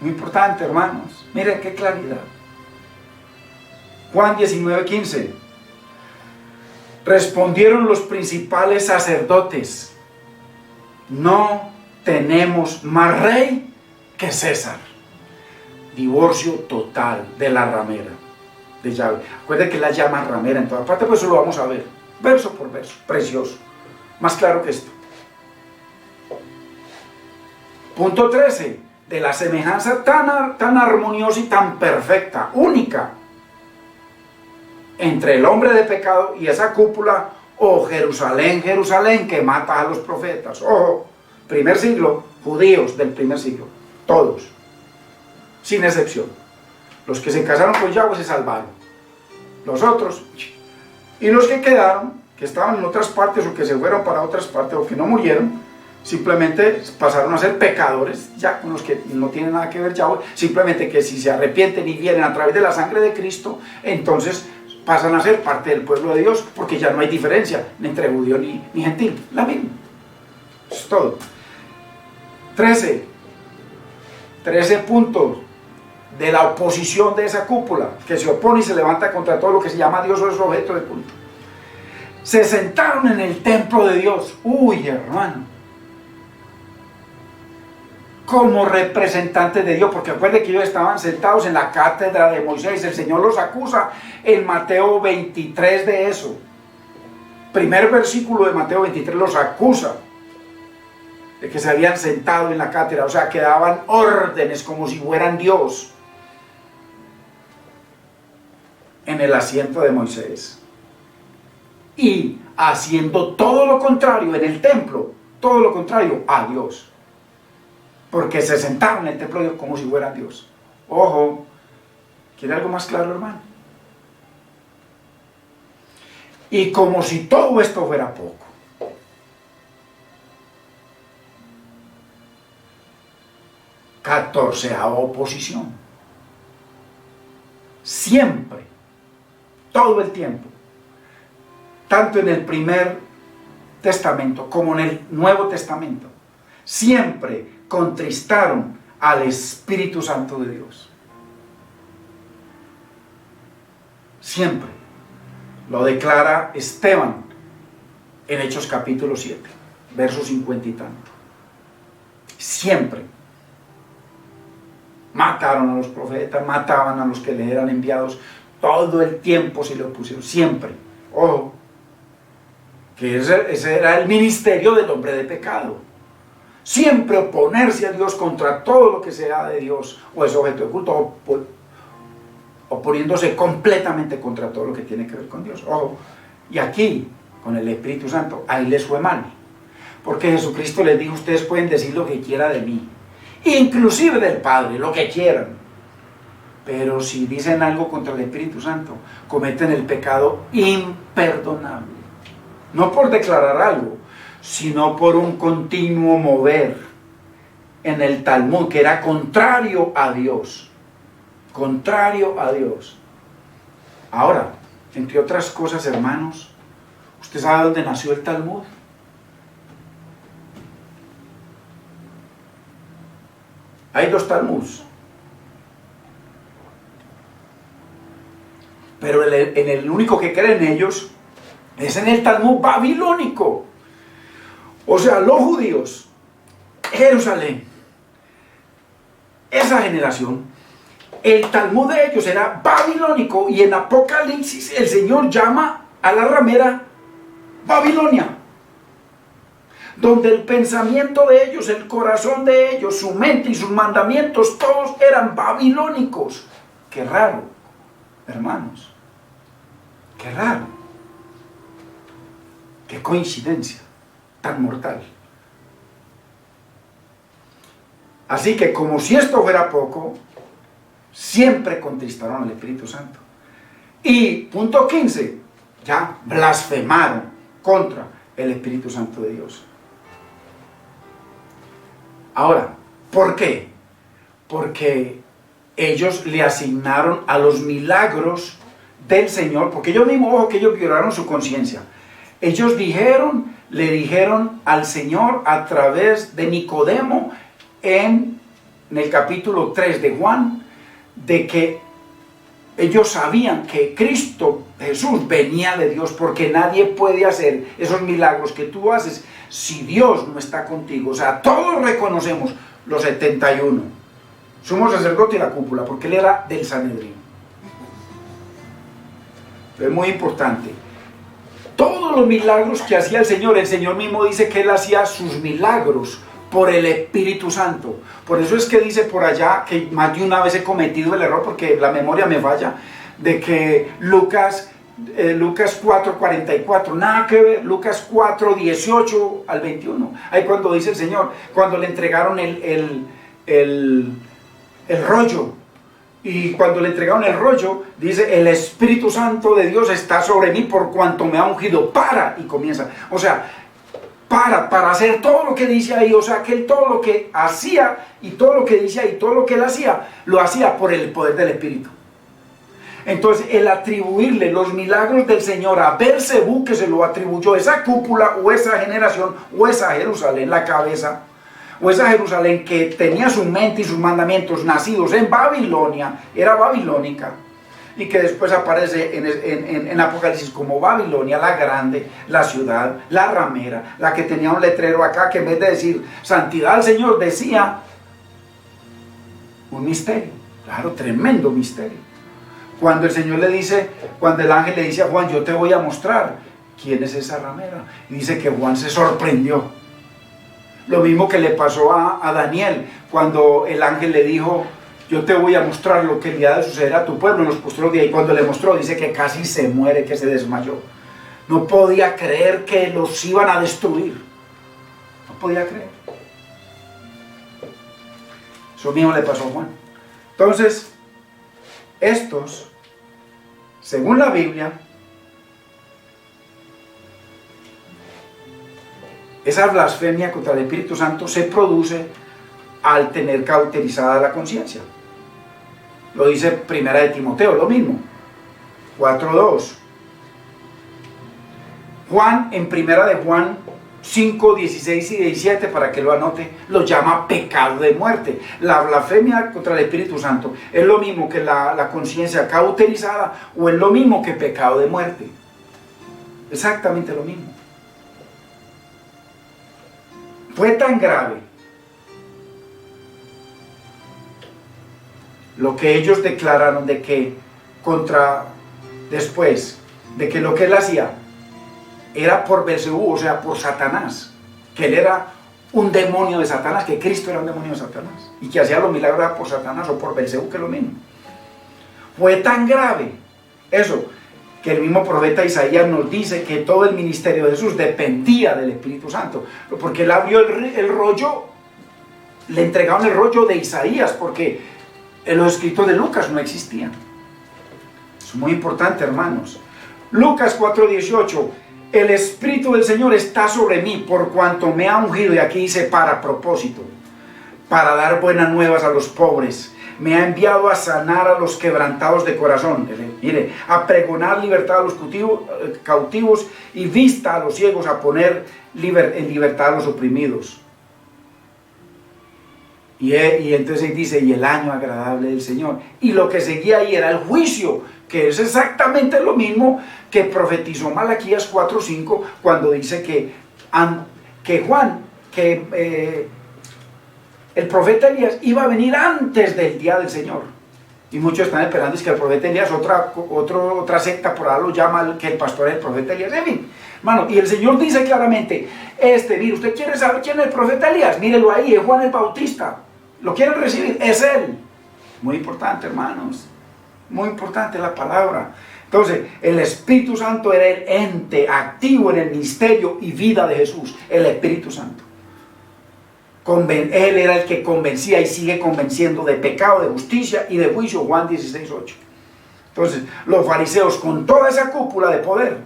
S1: Muy importante, hermanos. Miren qué claridad. Juan 19:15. Respondieron los principales sacerdotes: no tenemos más rey que César. Divorcio total de la ramera de Yahweh. Acuérdense que la llama ramera en toda parte, pues eso lo vamos a ver, verso por verso, precioso, más claro que esto. Punto 13, de la semejanza tan armoniosa y tan perfecta, única, entre el hombre de pecado y esa cúpula, Jerusalén, Jerusalén, que mata a los profetas. Ojo, primer siglo, judíos del primer siglo, todos, sin excepción. Los que se casaron con Yahweh se salvaron. Los otros, y los que quedaron, que estaban en otras partes, o que se fueron para otras partes, o que no murieron, simplemente pasaron a ser pecadores, ya con los que no tienen nada que ver Yahweh, simplemente que si se arrepienten y vienen a través de la sangre de Cristo, entonces pasan a ser parte del pueblo de Dios, porque ya no hay diferencia entre judío ni gentil, la misma. Eso es todo. 13 puntos de la oposición de esa cúpula, que se opone y se levanta contra todo lo que se llama Dios o es objeto de culto. Se sentaron en el templo de Dios. Uy, hermano, como representantes de Dios, porque acuérdense que ellos estaban sentados en la cátedra de Moisés. El Señor los acusa en Mateo 23 de eso. Primer versículo de Mateo 23 los acusa de que se habían sentado en la cátedra, o sea, que daban órdenes como si fueran Dios en el asiento de Moisés, y haciendo todo lo contrario en el templo, todo lo contrario a Dios, porque se sentaron en el templo de Dios como si fueran Dios. Ojo, ¿quiere algo más claro, hermano? Y como si todo esto fuera poco, catorceava oposición. Siempre, todo el tiempo, tanto en el primer testamento como en el Nuevo Testamento, siempre contristaron al Espíritu Santo de Dios. Siempre. Lo declara Esteban en Hechos capítulo 7, verso 50 y tanto. Siempre. Mataron a los profetas, mataban a los que le eran enviados, todo el tiempo se le opusieron, siempre. Ojo, que ese era el ministerio del hombre de pecado. Siempre oponerse a Dios contra todo lo que sea de Dios o es objeto de culto, oponiéndose completamente contra todo lo que tiene que ver con Dios. Ojo, y aquí, con el Espíritu Santo, ahí les fue mal. Porque Jesucristo les dijo: ustedes pueden decir lo que quieran de mí, inclusive del Padre, lo que quieran. Pero si dicen algo contra el Espíritu Santo, cometen el pecado imperdonable. No por declarar algo, sino por un continuo mover en el Talmud, que era contrario a Dios. Contrario a Dios. Ahora, entre otras cosas, hermanos, ¿usted sabe dónde nació el Talmud? Hay dos Talmuds. Pero en el único que creen ellos es en el Talmud babilónico. O sea, los judíos, Jerusalén, esa generación, el Talmud de ellos era babilónico, y en Apocalipsis el Señor llama a la ramera Babilonia, donde el pensamiento de ellos, el corazón de ellos, su mente y sus mandamientos, todos eran babilónicos. Qué raro, hermanos, qué raro, qué coincidencia tan mortal. Así que, como si esto fuera poco, siempre contristaron al Espíritu Santo. Y punto 15, ya blasfemaron contra el Espíritu Santo de Dios. Ahora, ¿por qué? Porque ellos le asignaron a los milagros del Señor, porque ellos mismos, ojo, que ellos violaron su conciencia. Ellos le dijeron al Señor a través de Nicodemo en el capítulo 3 de Juan, de que ellos sabían que Cristo Jesús venía de Dios, porque nadie puede hacer esos milagros que tú haces si Dios no está contigo. O sea, todos reconocemos los 71, sumo sacerdote y la cúpula, porque él era del Sanedrín. Es muy importante. Todos los milagros que hacía el Señor mismo dice que él hacía sus milagros por el Espíritu Santo. Por eso es que dice por allá, que más de una vez he cometido el error, porque la memoria me falla, de que Lucas 4:44, nada que ver, Lucas 4:18 al 21. Ahí cuando dice el Señor, cuando le entregaron el rollo, y cuando le entregaron el rollo, dice, el Espíritu Santo de Dios está sobre mí por cuanto me ha ungido para, y comienza, o sea, para hacer todo lo que dice ahí. O sea, que él todo lo que hacía, y todo lo que dice ahí, todo lo que él hacía, lo hacía por el poder del Espíritu. Entonces, el atribuirle los milagros del Señor a Belcebú, que se lo atribuyó esa cúpula, o esa generación, o esa Jerusalén, la cabeza, o esa Jerusalén que tenía su mente y sus mandamientos nacidos en Babilonia, era babilónica, y que después aparece en Apocalipsis como Babilonia, la grande, la ciudad, la ramera, la que tenía un letrero acá que en vez de decir santidad al Señor, decía un misterio. Claro, tremendo misterio. Cuando el Señor le dice, cuando el ángel le dice a Juan, yo te voy a mostrar quién es esa ramera, y dice que Juan se sorprendió. Lo mismo que le pasó a Daniel, cuando el ángel le dijo, yo te voy a mostrar lo que le ha de suceder a tu pueblo en los postreros días. Y cuando le mostró, dice que casi se muere, que se desmayó. No podía creer que los iban a destruir. No podía creer. Eso mismo le pasó a Juan. Entonces, estos, según la Biblia, esa blasfemia contra el Espíritu Santo se produce al tener cauterizada la conciencia. Lo dice Primera de Timoteo, lo mismo, 4:2. Juan, en Primera de Juan 5:16 y 17, para que lo anote, lo llama pecado de muerte. La blasfemia contra el Espíritu Santo es lo mismo que la conciencia cauterizada, o es lo mismo que pecado de muerte. Exactamente lo mismo. Fue tan grave lo que ellos declararon de que después de que lo que él hacía era por Belcebú, o sea, por Satanás, que él era un demonio de Satanás, que Cristo era un demonio de Satanás, y que hacía los milagros por Satanás o por Belcebú, que es lo mismo. Fue tan grave eso, que el mismo profeta Isaías nos dice que todo el ministerio de Jesús dependía del Espíritu Santo, porque él abrió el rollo le entregaron el rollo de Isaías, porque en los escritos de Lucas no existían. Es muy importante, hermanos. Lucas 4:18, el Espíritu del Señor está sobre mí, por cuanto me ha ungido, y aquí dice para propósito, para dar buenas nuevas a los pobres. Me ha enviado a sanar a los quebrantados de corazón. Mire, a pregonar libertad a los cautivos y vista a los ciegos, a poner en libertad a los oprimidos. Y entonces dice, y el año agradable del Señor. Y lo que seguía ahí era el juicio, que es exactamente lo mismo que profetizó Malaquías 4:5, cuando dice que el profeta Elías iba a venir antes del día del Señor. Y muchos están esperando, es que el profeta Elías, otra secta por ahí lo llama que el pastor es el profeta Elías. En fin, hermano, y el Señor dice claramente, mire, ¿usted quiere saber quién es el profeta Elías? Mírelo ahí, es Juan el Bautista. ¿Lo quieren recibir? Es él. Muy importante, hermanos. Muy importante la palabra. Entonces, el Espíritu Santo era el ente activo en el misterio y vida de Jesús. El Espíritu Santo. Él era el que convencía y sigue convenciendo de pecado, de justicia y de juicio. Juan 16:8. Entonces, los fariseos, con toda esa cúpula de poder,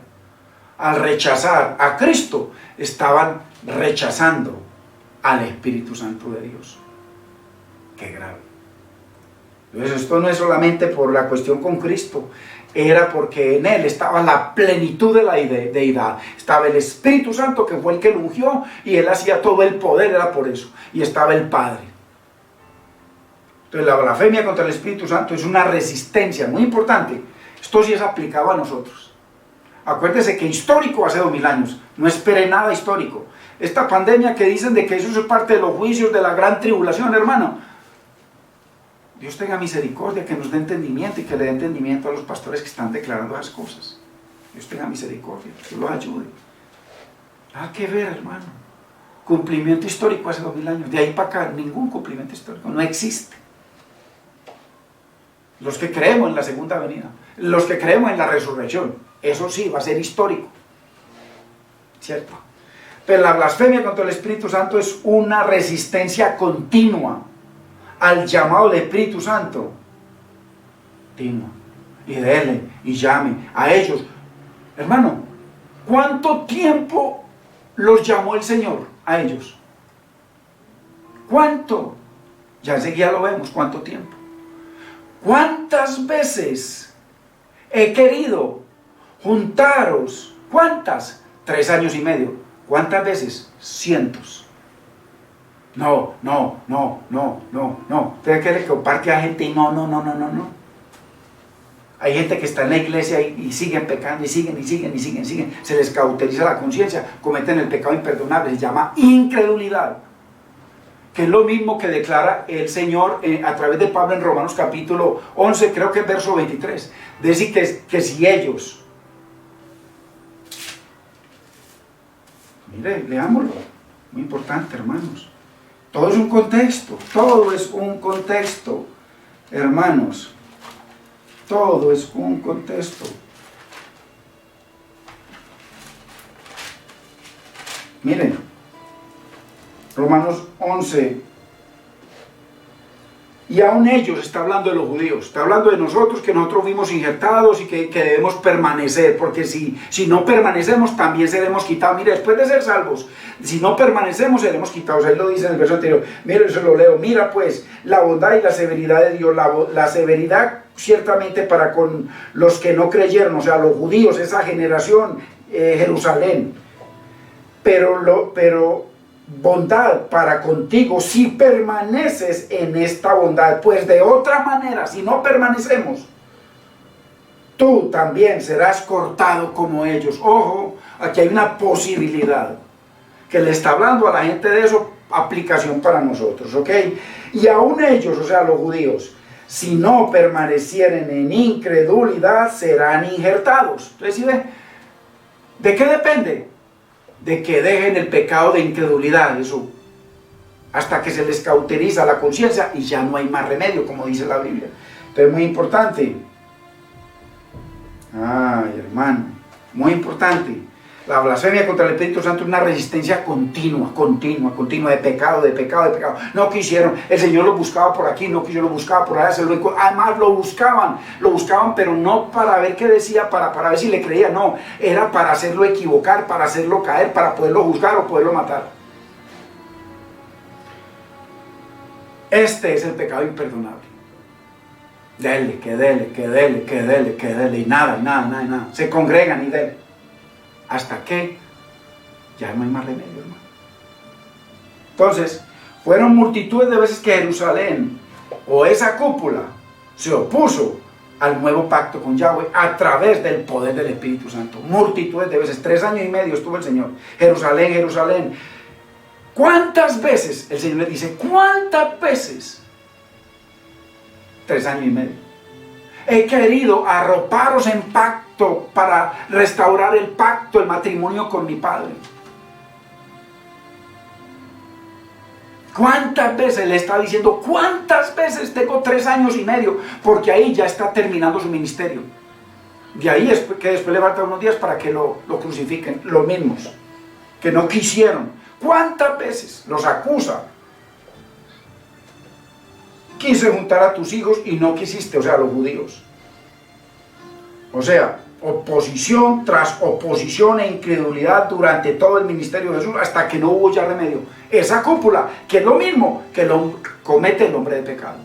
S1: al rechazar a Cristo, estaban rechazando al Espíritu Santo de Dios. Qué grave. Entonces, esto no es solamente por la cuestión con Cristo, era porque en él estaba la plenitud de la deidad. Estaba el Espíritu Santo, que fue el que lo ungió, y él hacía todo el poder, era por eso. Y estaba el Padre. Entonces, la blasfemia contra el Espíritu Santo es una resistencia muy importante. Esto sí es aplicado a nosotros. Acuérdese que histórico hace 2000 años. No espere nada histórico. Esta pandemia que dicen de que eso es parte de los juicios de la gran tribulación, hermano. Dios tenga misericordia, que nos dé entendimiento y que le dé entendimiento a los pastores que están declarando esas cosas. Dios tenga misericordia, que los ayude. Nada que ver, hermano. Cumplimiento histórico hace 2000 años. De ahí para acá, ningún cumplimiento histórico. No existe. Los que creemos en la segunda venida, los que creemos en la resurrección, eso sí va a ser histórico. ¿Cierto? Pero la blasfemia contra el Espíritu Santo es una resistencia continua al llamado del Espíritu Santo. Continua. Y dele, y llame a ellos. Hermano, ¿cuánto tiempo los llamó el Señor a ellos? ¿Cuánto? Ya enseguida lo vemos, ¿cuánto tiempo? ¿Cuántas veces he querido juntaros? ¿Cuántas? 3 años y medio. ¿Cuántas veces? Cientos. No. Usted quiere que comparte a gente y no. Hay gente que está en la iglesia y siguen pecando y siguen. Se les cauteriza la conciencia, cometen el pecado imperdonable, se llama incredulidad. Que es lo mismo que declara el Señor a través de Pablo en Romanos capítulo 11, creo que es verso 23. Decir que si ellos... Mire, leámoslo. Muy importante, hermanos. Todo es un contexto, hermanos. Todo es un contexto. Miren, Romanos 11. Y aún ellos, está hablando de los judíos, está hablando de nosotros, que nosotros fuimos injertados y que debemos permanecer, porque si no permanecemos también seremos quitados. Mire, después de ser salvos, si no permanecemos seremos quitados. Él lo dice en el verso anterior. Mire, eso lo leo. Mira pues la bondad y la severidad de Dios. La severidad ciertamente para con los que no creyeron, o sea, los judíos, esa generación, Jerusalén. Pero bondad para contigo si permaneces en esta bondad, pues de otra manera, si no permanecemos, tú también serás cortado como ellos. Ojo, aquí hay una posibilidad que le está hablando a la gente de eso, aplicación para nosotros, ¿ok? Y aún ellos, o sea, los judíos, si no permanecieren en incredulidad, serán injertados. Entonces, ¿sí ve? ¿De qué depende? De que dejen el pecado de incredulidad, eso, hasta que se les cauteriza la conciencia y ya no hay más remedio, como dice la Biblia. Pero es muy importante. Ay, hermano, muy importante. La blasfemia contra el Espíritu Santo es una resistencia continua, de pecado. No quisieron, el Señor lo buscaba por aquí, no quiso, lo buscaba por allá, además lo buscaban, pero no para ver qué decía, para ver si le creía, no, era para hacerlo equivocar, para hacerlo caer, para poderlo juzgar o poderlo matar. Este es el pecado imperdonable. Dele, y nada. Se congregan y dele. Hasta que ya no hay más remedio, hermano. Entonces, fueron multitudes de veces que Jerusalén, o esa cúpula, se opuso al nuevo pacto con Yahweh a través del poder del Espíritu Santo. Multitudes de veces, 3 años y medio estuvo el Señor. Jerusalén. ¿Cuántas veces? El Señor le dice, ¿cuántas veces? 3 años y medio. He querido arroparos en pacto para restaurar el pacto, el matrimonio con mi Padre. ¿Cuántas veces le está diciendo? ¿Cuántas veces? Tengo 3 años y medio, porque ahí ya está terminando su ministerio. De ahí es que después le faltan unos días para que lo crucifiquen, los mismos, que no quisieron. ¿Cuántas veces los acusa? Quise juntar a tus hijos y no quisiste, o sea, los judíos. O sea, oposición tras oposición e incredulidad durante todo el ministerio de Jesús, hasta que no hubo ya remedio. Esa cúpula, que es lo mismo que lo comete el hombre de pecado,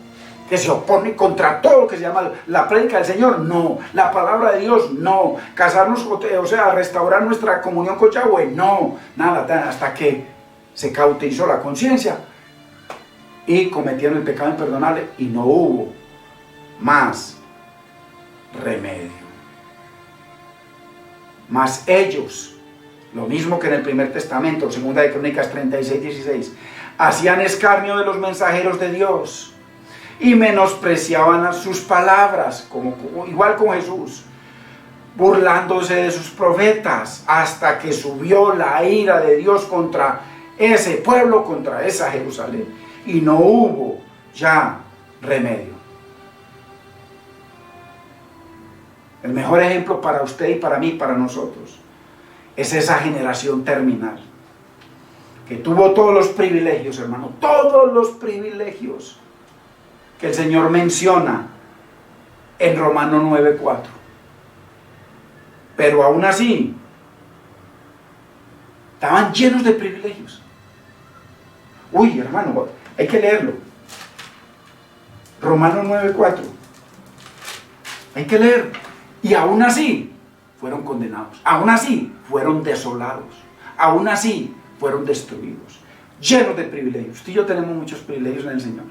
S1: que se opone contra todo lo que se llama la prédica del Señor, no, la palabra de Dios, no, casarnos, o sea, restaurar nuestra comunión con Yahweh, no, nada, hasta que se cauterizó la conciencia y cometieron el pecado imperdonable y no hubo más remedio. Mas ellos, lo mismo que en el primer testamento, 2 de Crónicas 36:16, hacían escarnio de los mensajeros de Dios y menospreciaban sus palabras, igual con Jesús, burlándose de sus profetas, hasta que subió la ira de Dios contra ese pueblo, contra esa Jerusalén, y no hubo ya remedio. El mejor ejemplo para usted y para mí, para nosotros, es esa generación terminal, que tuvo todos los privilegios, hermano, todos los privilegios que el Señor menciona en Romanos 9:4. Pero aún así, estaban llenos de privilegios. Uy, hermano, hay que leerlo. Romanos 9:4. Hay que leerlo. Y aún así fueron condenados, aún así fueron desolados, aún así fueron destruidos, llenos de privilegios. Usted y yo tenemos muchos privilegios en el Señor,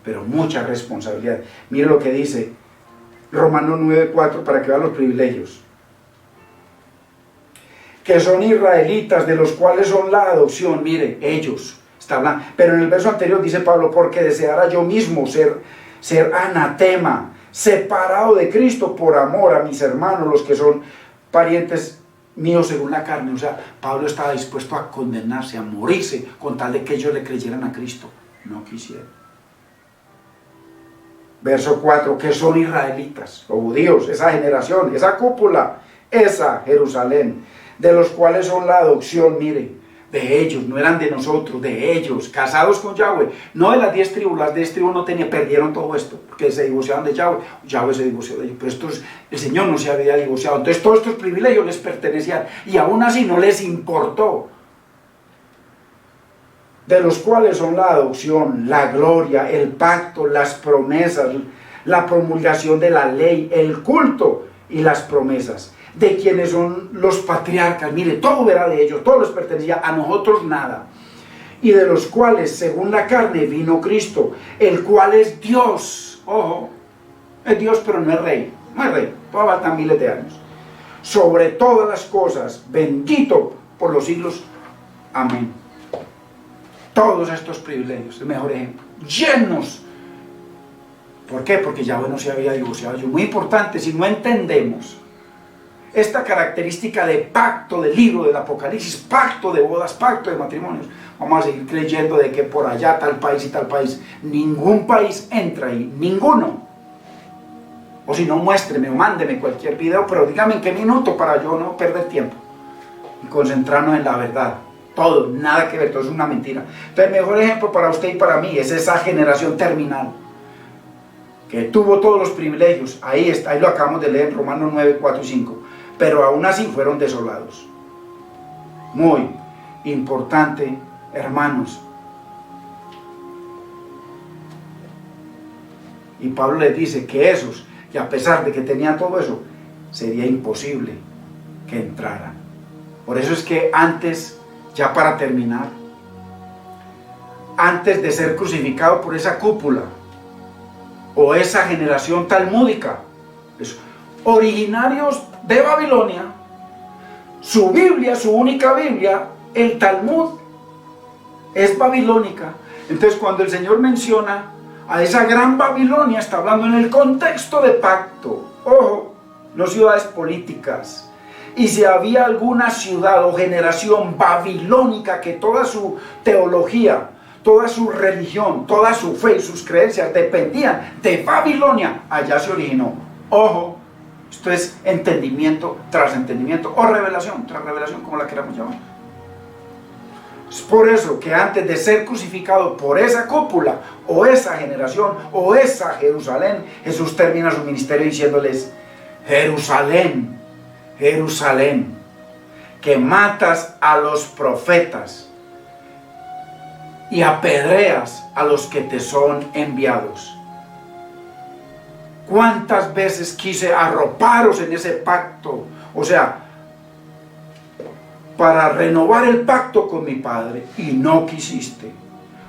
S1: pero mucha responsabilidad. Mire lo que dice Romanos 9:4 para que vean los privilegios. Que son israelitas, de los cuales son la adopción. Mire, ellos, está hablando. Pero en el verso anterior dice Pablo, porque deseara yo mismo ser anatema, separado de Cristo por amor a mis hermanos, los que son parientes míos según la carne. O sea, Pablo estaba dispuesto a condenarse, a morirse, con tal de que ellos le creyeran a Cristo. No quisieron. Verso 4, que son israelitas, los judíos, esa generación, esa cúpula, esa Jerusalén, de los cuales son la adopción, mire, de ellos, no eran de nosotros, de ellos, casados con Yahweh, no de las 10 tribus, las 10 tribus no perdieron todo esto, porque se divorciaron de Yahweh, Yahweh se divorció de ellos, pero el Señor no se había divorciado, entonces todos estos privilegios les pertenecían, y aún así no les importó, de los cuales son la adopción, la gloria, el pacto, las promesas, la promulgación de la ley, el culto y las promesas, de quienes son los patriarcas. Mire, todo era de ellos, todo les pertenecía, a nosotros nada. Y de los cuales, según la carne, vino Cristo, el cual es Dios. Ojo, es Dios, pero no es rey. No es rey, todavía faltan miles de años. Sobre todas las cosas, bendito por los siglos. Amén. Todos estos privilegios, el mejor ejemplo, llenos. ¿Por qué? Porque Yahweh no se había divorciado. Es muy importante, si no entendemos esta característica de pacto del libro del Apocalipsis, pacto de bodas, pacto de matrimonios, vamos a seguir creyendo de que por allá tal país y tal país, ningún país entra ahí, ninguno. O si no, muéstreme o mándeme cualquier video, pero dígame en qué minuto para yo no perder tiempo. y concentrarnos en la verdad. Todo, nada que ver, todo es una mentira. Pero el mejor ejemplo para usted y para mí es esa generación terminal que tuvo todos los privilegios. Ahí está, ahí lo acabamos de leer en Romanos 9, 4 y 5. Pero aún así fueron desolados. Muy importante, hermanos. Y Pablo les dice que esos, que a pesar de que tenían todo eso, sería imposible que entraran. Por eso es que antes, ya para terminar, antes de ser crucificado por esa cúpula, o esa generación talmúdica, originarios de Babilonia, su Biblia, su única Biblia, el Talmud, es babilónica. Entonces cuando el Señor menciona a esa gran Babilonia, está hablando en el contexto de pacto. Ojo, no ciudades políticas. Y si había alguna ciudad o generación babilónica que toda su teología, toda su religión, toda su fe y sus creencias dependían de Babilonia, allá se originó. Ojo, esto es entendimiento tras entendimiento, o revelación tras revelación, como la queramos llamar. Es por eso que antes de ser crucificado por esa cúpula, o esa generación, o esa Jerusalén, Jesús termina su ministerio diciéndoles: Jerusalén, Jerusalén, que matas a los profetas y apedreas a los que te son enviados. ¿Cuántas veces quise arroparos en ese pacto? O sea, para renovar el pacto con mi Padre, y no quisiste.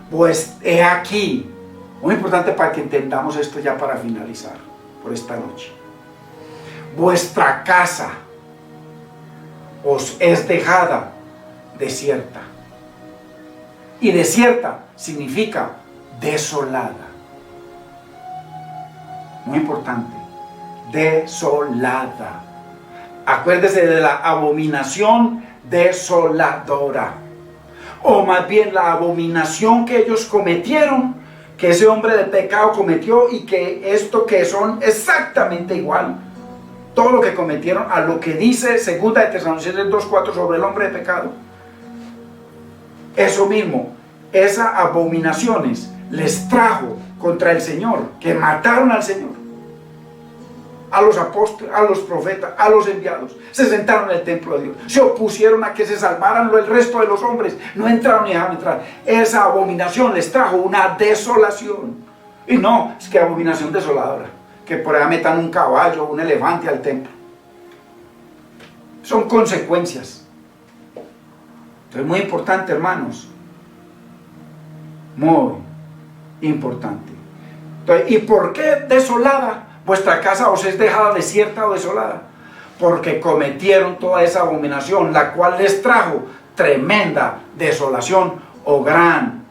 S1: Pues he aquí, muy importante para que entendamos esto ya para finalizar por esta noche. Vuestra casa os es dejada desierta. Y desierta significa desolada. Muy importante, desolada. Acuérdese de la abominación desoladora, o más bien la abominación que ellos cometieron, que ese hombre de pecado cometió, y que esto que son exactamente igual, todo lo que cometieron a lo que dice 2 de Tesalonicenses 2:4 sobre el hombre de pecado. Eso mismo, esas abominaciones les trajo contra el Señor, que mataron al Señor, a los apóstoles, a los profetas, a los enviados. Se sentaron en el templo de Dios, se opusieron a que se salvaran el resto de los hombres, no entraron ni dejaron entrar. Esa abominación les trajo una desolación. Y no, es que abominación desoladora, que por allá metan un caballo, un elefante al templo. Son consecuencias. Entonces, muy importante, hermanos, muy importante. Entonces, ¿y por qué desolada? Vuestra casa os es dejada desierta o desolada, porque cometieron toda esa abominación, la cual les trajo tremenda desolación o gran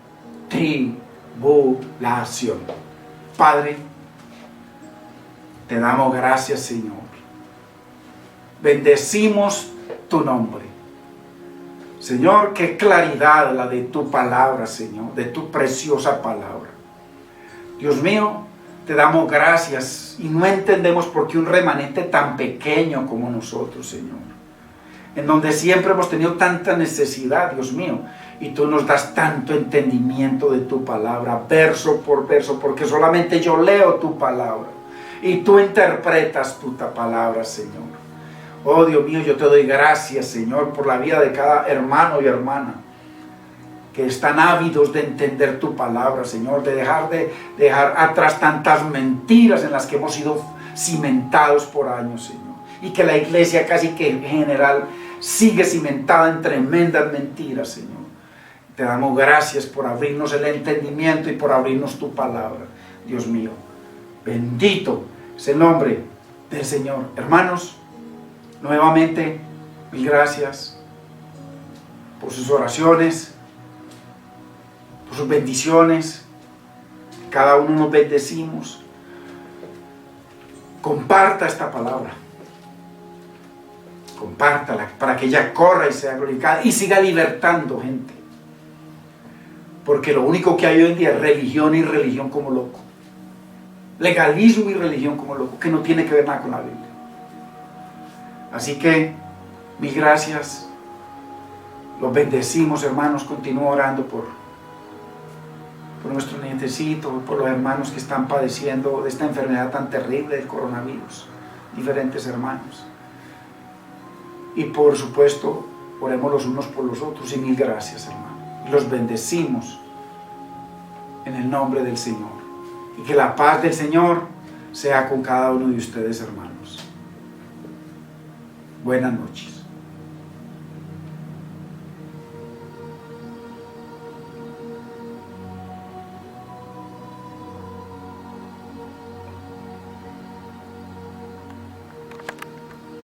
S1: tribulación. Padre, te damos gracias, Señor. Bendecimos tu nombre. Señor, qué claridad la de tu palabra, Señor, de tu preciosa palabra. Dios mío, te damos gracias y no entendemos por qué un remanente tan pequeño como nosotros, Señor, en donde siempre hemos tenido tanta necesidad, Dios mío, y tú nos das tanto entendimiento de tu palabra, verso por verso, porque solamente yo leo tu palabra y tú interpretas tu palabra, Señor. Oh Dios mío, yo te doy gracias, Señor, por la vida de cada hermano y hermana que están ávidos de entender tu palabra, Señor, de dejar atrás tantas mentiras en las que hemos sido cimentados por años, Señor, y que la iglesia casi que en general sigue cimentada en tremendas mentiras, Señor. Te damos gracias por abrirnos el entendimiento y por abrirnos tu palabra, Dios mío. Bendito es el nombre del Señor. Hermanos, nuevamente, mil gracias por sus oraciones, por sus bendiciones. Cada uno nos bendecimos. Comparta esta palabra. Compártala para que ella corra y sea glorificada y siga libertando gente. Porque lo único que hay hoy en día es religión y religión como loco. Legalismo y religión como loco, que no tiene que ver nada con la Biblia. Así que, mil gracias. Los bendecimos, hermanos. Continúo orando por nuestro nietecito, por los hermanos que están padeciendo de esta enfermedad tan terrible del coronavirus, diferentes hermanos. Y por supuesto, oremos los unos por los otros, y mil gracias, hermano. Los bendecimos en el nombre del Señor, y que la paz del Señor sea con cada uno de ustedes, hermanos. Buenas noches.